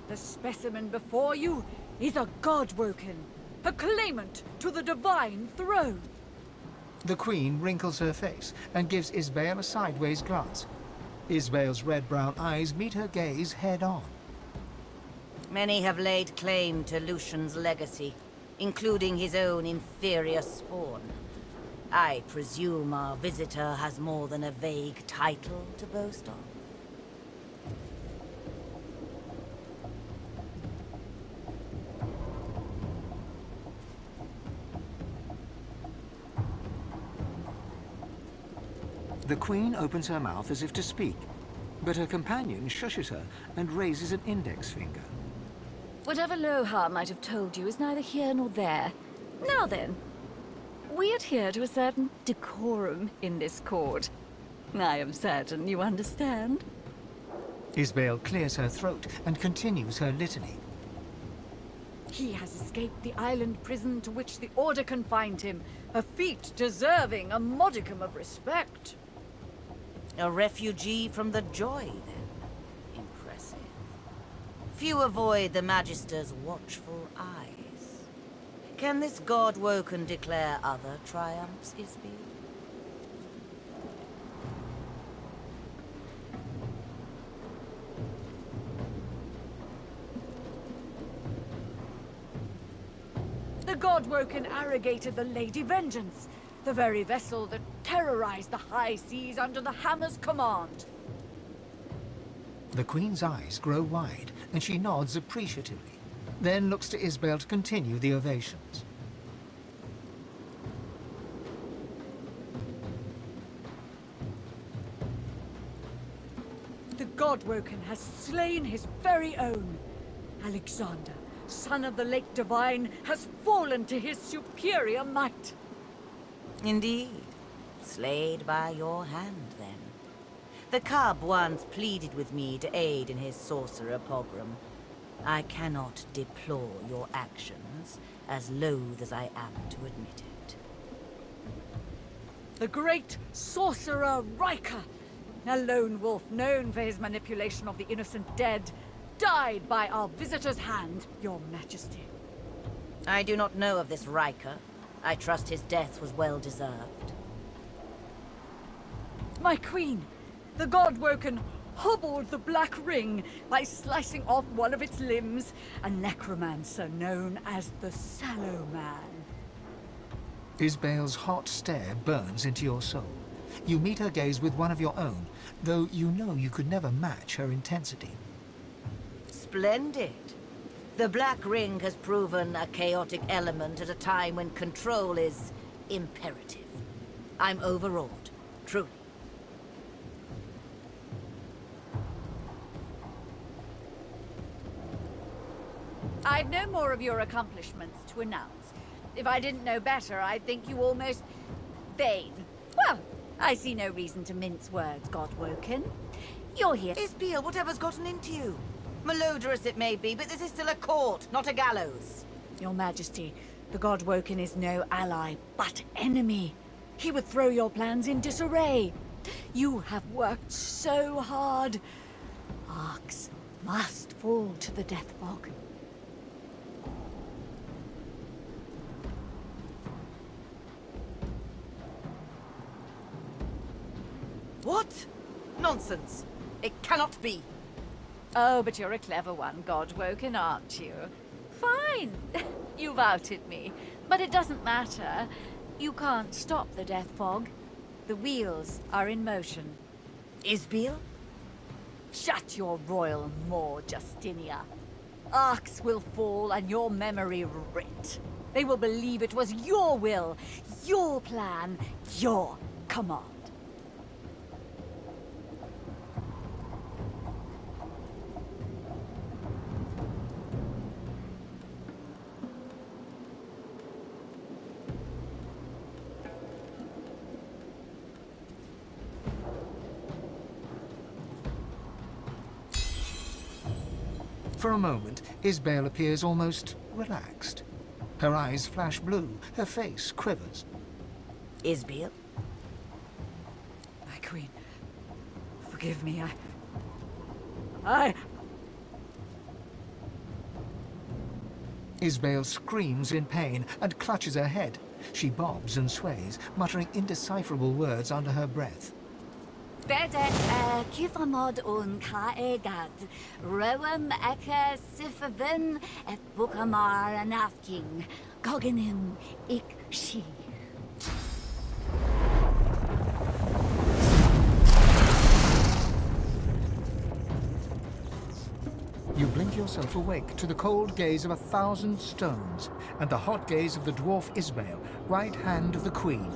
the specimen before you is a god-woken, a claimant to the divine throne.
The Queen wrinkles her face and gives Isbael a sideways glance. Isbael's red-brown eyes meet her gaze head-on.
Many have laid claim to Lucian's legacy, including his own inferior spawn. I presume our visitor has more than a vague title to boast of.
The Queen opens her mouth as if to speak, but her companion shushes her and raises an index finger.
Whatever Lohar might have told you is neither here nor there. Now then, we adhere to a certain decorum in this court. I am certain you understand.
Isbael clears her throat and continues her litany.
He has escaped the island prison to which the Order confined him, a feat deserving a modicum of respect.
A refugee from the Joy, then. Impressive. Few avoid the Magister's watchful eyes. Can this god-woken declare other triumphs, Isbiel?
The god-woken arrogated the Lady Vengeance, the very vessel that terrorized the high seas under the Hammer's command.
The Queen's eyes grow wide, and she nods appreciatively, then looks to Isbael to continue the ovations.
The god-woken has slain his very own. Alexander, son of the Lake Divine, has fallen to his superior might.
Indeed. Slayed by your hand, then. The cub once pleaded with me to aid in his sorcerer pogrom. I cannot deplore your actions, as loath as I am to admit it.
The great sorcerer Riker, a lone wolf known for his manipulation of the innocent dead, died by our visitor's hand, Your Majesty.
I do not know of this Riker. I trust his death was well deserved.
My queen, the god-woken hobbled the Black Ring by slicing off one of its limbs, a necromancer known as the Sallow Man.
Isbael's hot stare burns into your soul. You meet her gaze with one of your own, though you know you could never match her intensity.
Splendid. The Black Ring has proven a chaotic element at a time when control is imperative. I'm overawed, truly.
I've no more of your accomplishments to announce. If I didn't know better, I'd think you almost vain. Well, I see no reason to mince words, God-woken. You're here.
Isbiel, whatever's gotten into you? Malodorous it may be, but this is still a court, not a gallows.
Your Majesty, the God Woken is no ally, but enemy. He would throw your plans in disarray. You have worked so hard. Arcs must fall to the death fog.
What? Nonsense. It cannot be.
Oh, but you're a clever one, God Woken, aren't you? Fine. You've outed me. But it doesn't matter. You can't stop the death fog. The wheels are in motion.
Isbiel?
Shut your royal maw, Justinia. Arcs will fall and your memory writ. They will believe it was your will, your plan, your command.
For a moment, Isbel appears almost relaxed. Her eyes flash blue, her face quivers.
Isbiel?
My queen, forgive me, I...
Isbel screams in pain and clutches her head. She bobs and sways, muttering indecipherable words under her breath.
Bedet kifamod un kaegad, rewem eke sifavin et bukamar anafking, gogenim ik she.
You blink yourself awake to the cold gaze of 1,000 stones and the hot gaze of the dwarf Isbel, right hand of the queen.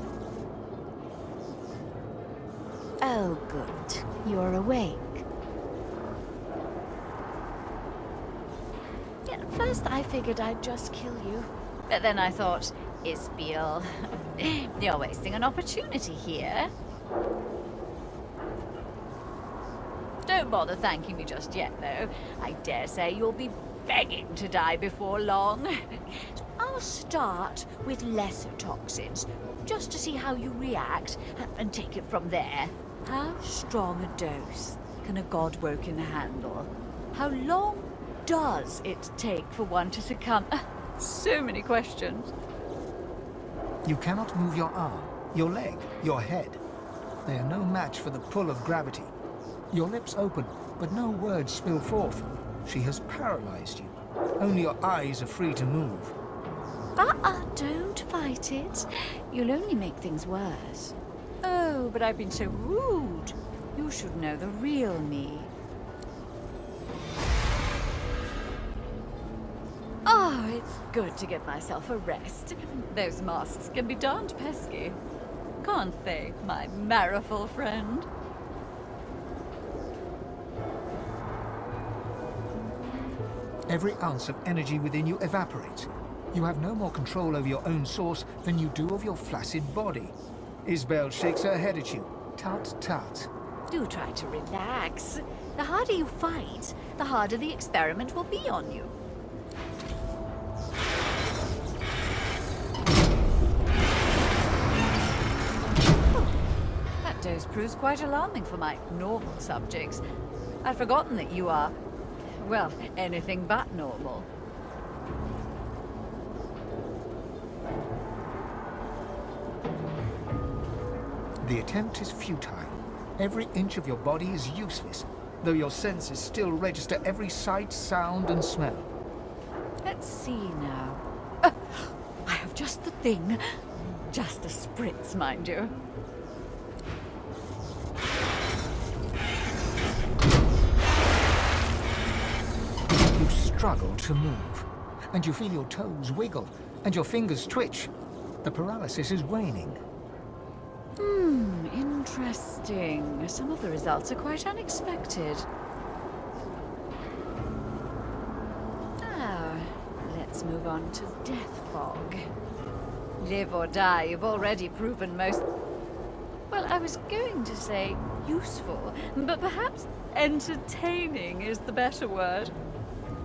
Oh, good. You're awake. Yeah, at first I figured I'd just kill you. But then I thought, Isbiel, you're wasting an opportunity here. Don't bother thanking me just yet, though. I dare say you'll be begging to die before long. I'll start with lesser toxins, just to see how you react, and take it from there. How strong a dose can a God Woken handle? How long does it take for one to succumb? So many questions.
You cannot move your arm, your leg, your head. They are no match for the pull of gravity. Your lips open, but no words spill forth. She has paralyzed you. Only your eyes are free to move.
Don't fight it. You'll only make things worse. Oh, but I've been so rude. You should know the real me. Oh, it's good to give myself a rest. Those masks can be darned pesky. Can't they, my mariful friend?
Every ounce of energy within you evaporates. You have no more control over your own source than you do of your flaccid body. Isbel shakes her head at you. Tut, tut.
Do try to relax. The harder you fight, the harder the experiment will be on you. That dose proves quite alarming for my normal subjects. I'd forgotten that you are, well, anything but normal.
The attempt is futile. Every inch of your body is useless, though your senses still register every sight, sound, and smell.
Let's see now. I have just the thing. Just a spritz, mind you.
You struggle to move, and you feel your toes wiggle, and your fingers twitch. The paralysis is waning.
Interesting. Some of the results are quite unexpected. Now, let's move on to death fog. Live or die, you've already proven most... Well, I was going to say useful, but perhaps entertaining is the better word.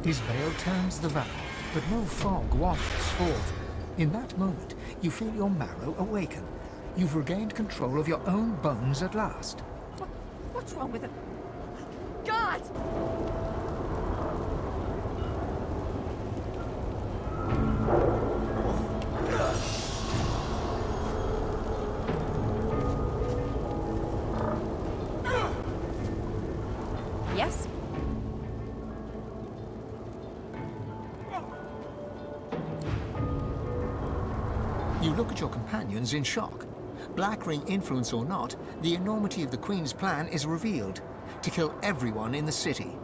His veil turns the valve, but no fog wafts forth. In that moment, you feel your marrow awaken. You've regained control of your own bones at last.
What's wrong with him? God!
Yes?
You look at your companions in shock. Black Ring influence or not, the enormity of the Queen's plan is revealed. To kill everyone in the city.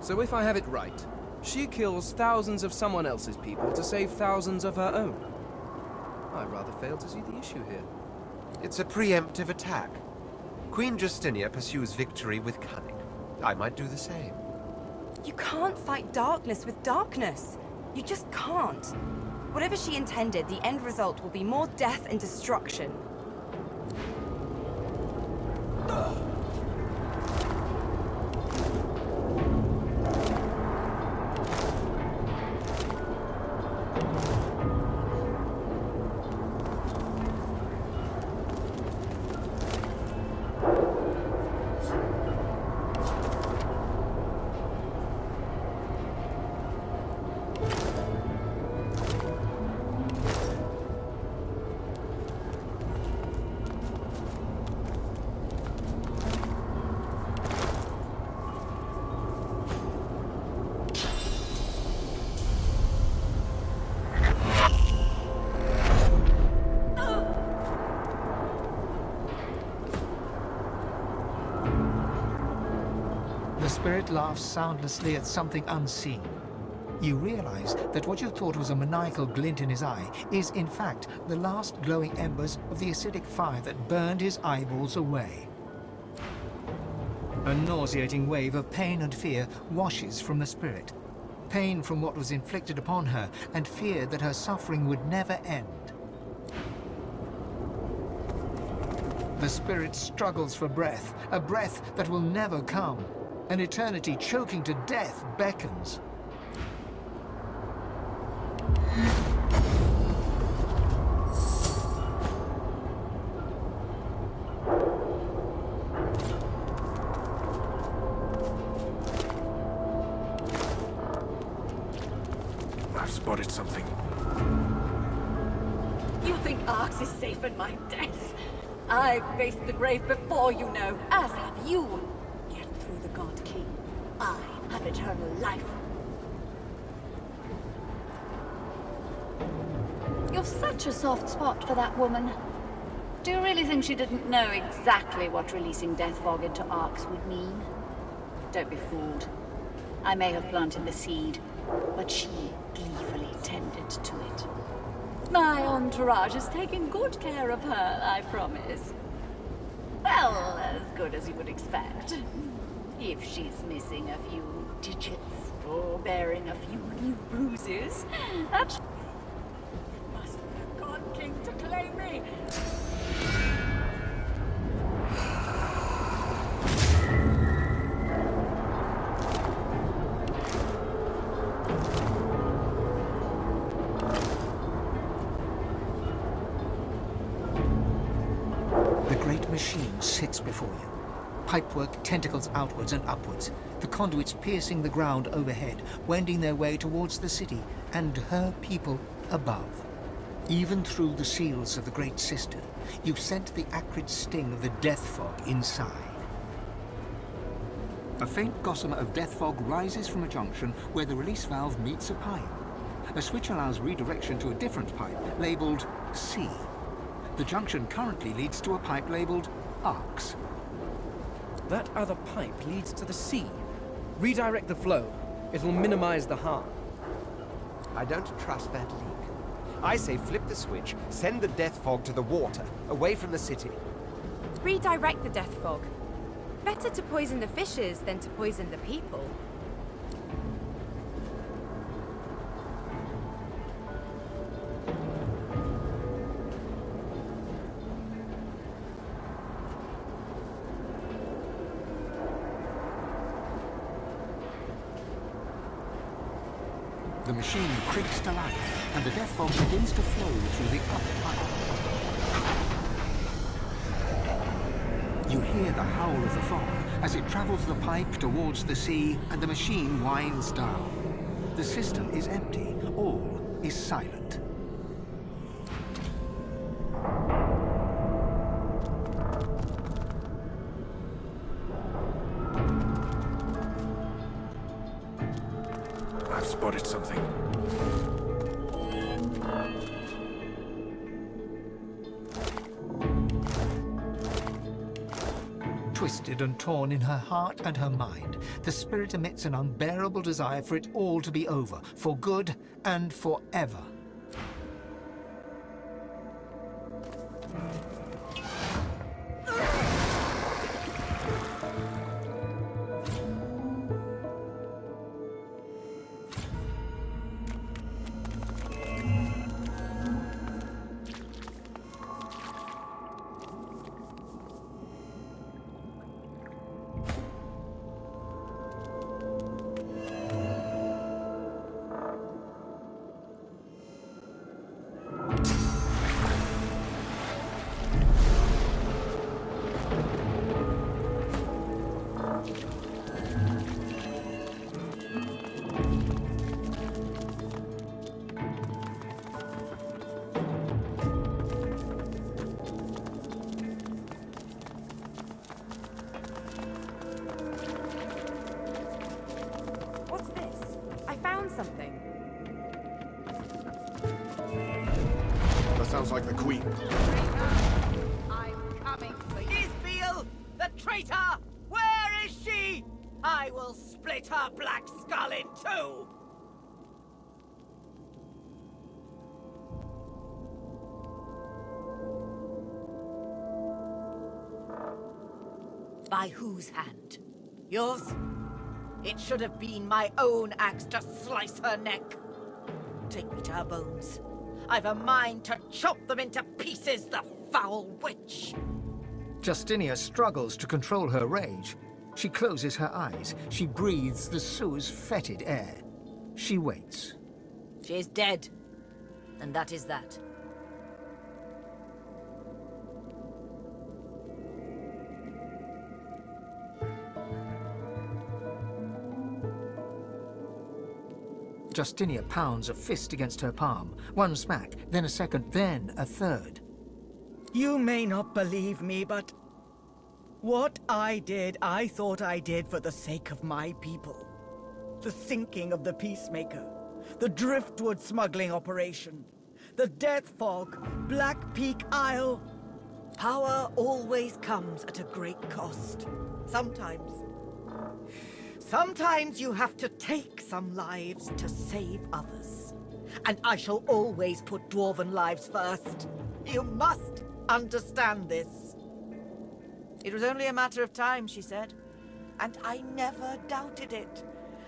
So if I have it right, she kills thousands of someone else's people to save thousands of her own. I rather fail to see the issue here.
It's a preemptive attack. Queen Justinia pursues victory with cunning. I might do the same.
You can't fight darkness with darkness. You just can't. Whatever she intended, the end result will be more death and destruction.
The spirit laughs soundlessly at something unseen. You realize that what you thought was a maniacal glint in his eye is, in fact, the last glowing embers of the acidic fire that burned his eyeballs away. A nauseating wave of pain and fear washes from the spirit. Pain from what was inflicted upon her, and fear that her suffering would never end. The spirit struggles for breath, a breath that will never come. An eternity choking to death beckons.
I've spotted something.
You think Arx is safe in my death? I've faced the grave before, you know, as have you. Get through the God King. I have eternal life. You've such a soft spot for that woman. Do you really think she didn't know exactly what releasing death fog into Arx would mean? Don't be fooled. I may have planted the seed, but she gleefully tended to it. My entourage is taking good care of her, I promise. Well, as good as you would expect. If she's missing a few digits or bearing a few new bruises, that must be a God King to claim me.
The great machine sits before you. Pipework tentacles outwards and upwards, the conduits piercing the ground overhead, wending their way towards the city and her people above. Even through the seals of the Great Cistern, you scent the acrid sting of the death fog inside. A faint gossamer of death fog rises from a junction where the release valve meets a pipe. A switch allows redirection to a different pipe, labeled C. The junction currently leads to a pipe labeled Arx.
That other pipe leads to the sea. Redirect the flow. It'll minimize the harm.
I don't trust that leak. I say flip the switch, send the death fog to the water, away from the city.
Redirect the death fog. Better to poison the fishes than to poison the people.
The machine creaks to life, and the death fog begins to flow through the upper pipe. You hear the howl of the fog as it travels the pipe towards the sea, and the machine winds down. The system is empty. All is silent.
I've spotted something.
Twisted and torn in her heart and her mind, the spirit emits an unbearable desire for it all to be over, for good and forever.
What's this? I found something.
That sounds like the Queen.
I'm coming for you. Isbiel, the traitor! Where is she? I will split her black skull in two! By whose hand? Yours? It should have been my own axe to slice her neck. Take me to her bones. I've a mind to chop them into pieces, the foul witch!
Justinia struggles to control her rage. She closes her eyes. She breathes the Sue's fetid air. She waits.
She is dead. And that is that.
Justinia pounds a fist against her palm. One smack, then a second, then a third.
You may not believe me, but what I did, I thought I did for the sake of my people. The sinking of the Peacemaker, the driftwood smuggling operation, the death fog, Black Peak Isle.
Power always comes at a great cost. Sometimes you have to take some lives to save others. And I shall always put dwarven lives first. You must understand this. It was only a matter of time, she said. And I never doubted it.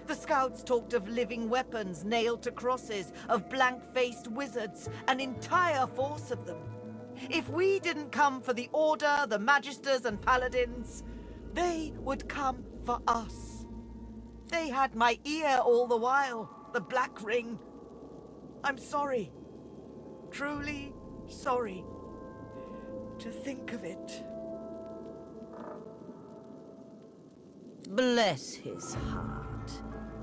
The scouts talked of living weapons nailed to crosses, of blank-faced wizards, an entire force of them. If we didn't come for the Order, the Magisters and Paladins, they would come for us. They had my ear all the while, the Black Ring. I'm sorry. Truly sorry. To think of it. Bless his heart.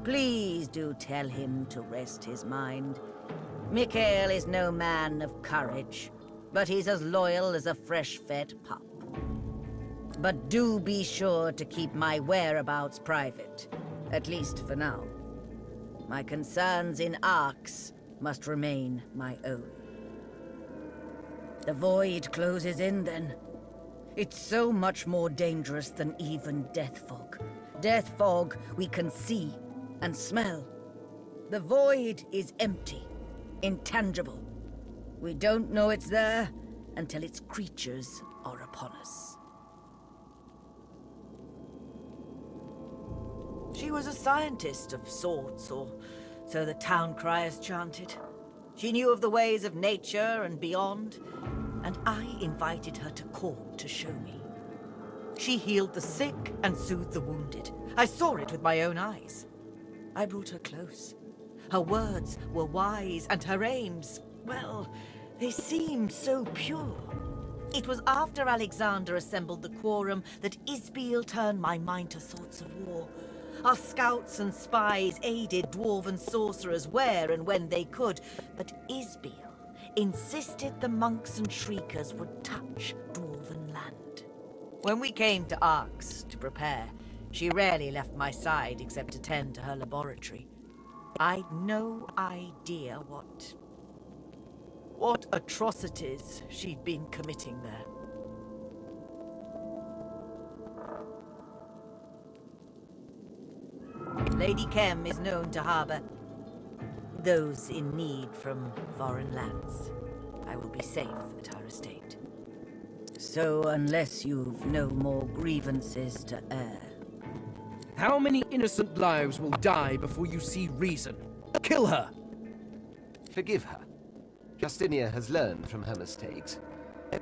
Please do tell him to rest his mind. Mikael is no man of courage, but he's as loyal as a fresh-fed pup. But do be sure to keep my whereabouts private, at least for now. My concerns in Arx must remain my own. The void closes in then. It's so much more dangerous than even death fog. Death fog we can see and smell. The void is empty, intangible. We don't know it's there until its creatures are upon us. She was a scientist of sorts, or so the town criers chanted. She knew of the ways of nature and beyond, and I invited her to court to show me. She healed the sick and soothed the wounded. I saw it with my own eyes. I brought her close. Her words were wise, and her aims, well, they seemed so pure. It was after Alexander assembled the quorum that Isbiel turned my mind to thoughts of war. Our scouts and spies aided dwarven sorcerers where and when they could, but Isbiel insisted the monks and shriekers would touch dwarven land. When we came to Arx to prepare, she rarely left my side except to tend to her laboratory. I'd no idea what atrocities she'd been committing there. Lady Kem is known to harbour those in need from foreign lands. I will be safe at her estate. So unless you've no more grievances to air...
How many innocent lives will die before you see reason? Kill her!
Forgive her. Justinia has learned from her mistakes.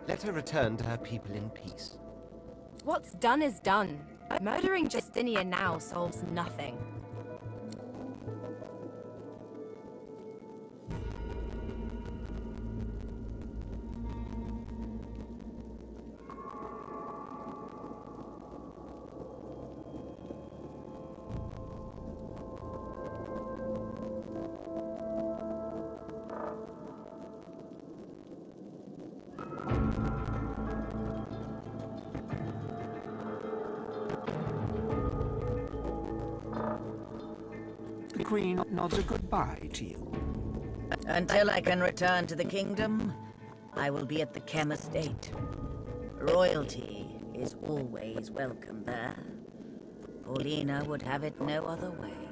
Let her return to her people in peace.
What's done is done. Murdering Justinia now solves nothing.
The Queen nods a goodbye to you.
Until I can return to the kingdom, I will be at the Kem estate. Royalty is always welcome there. Paulina would have it no other way.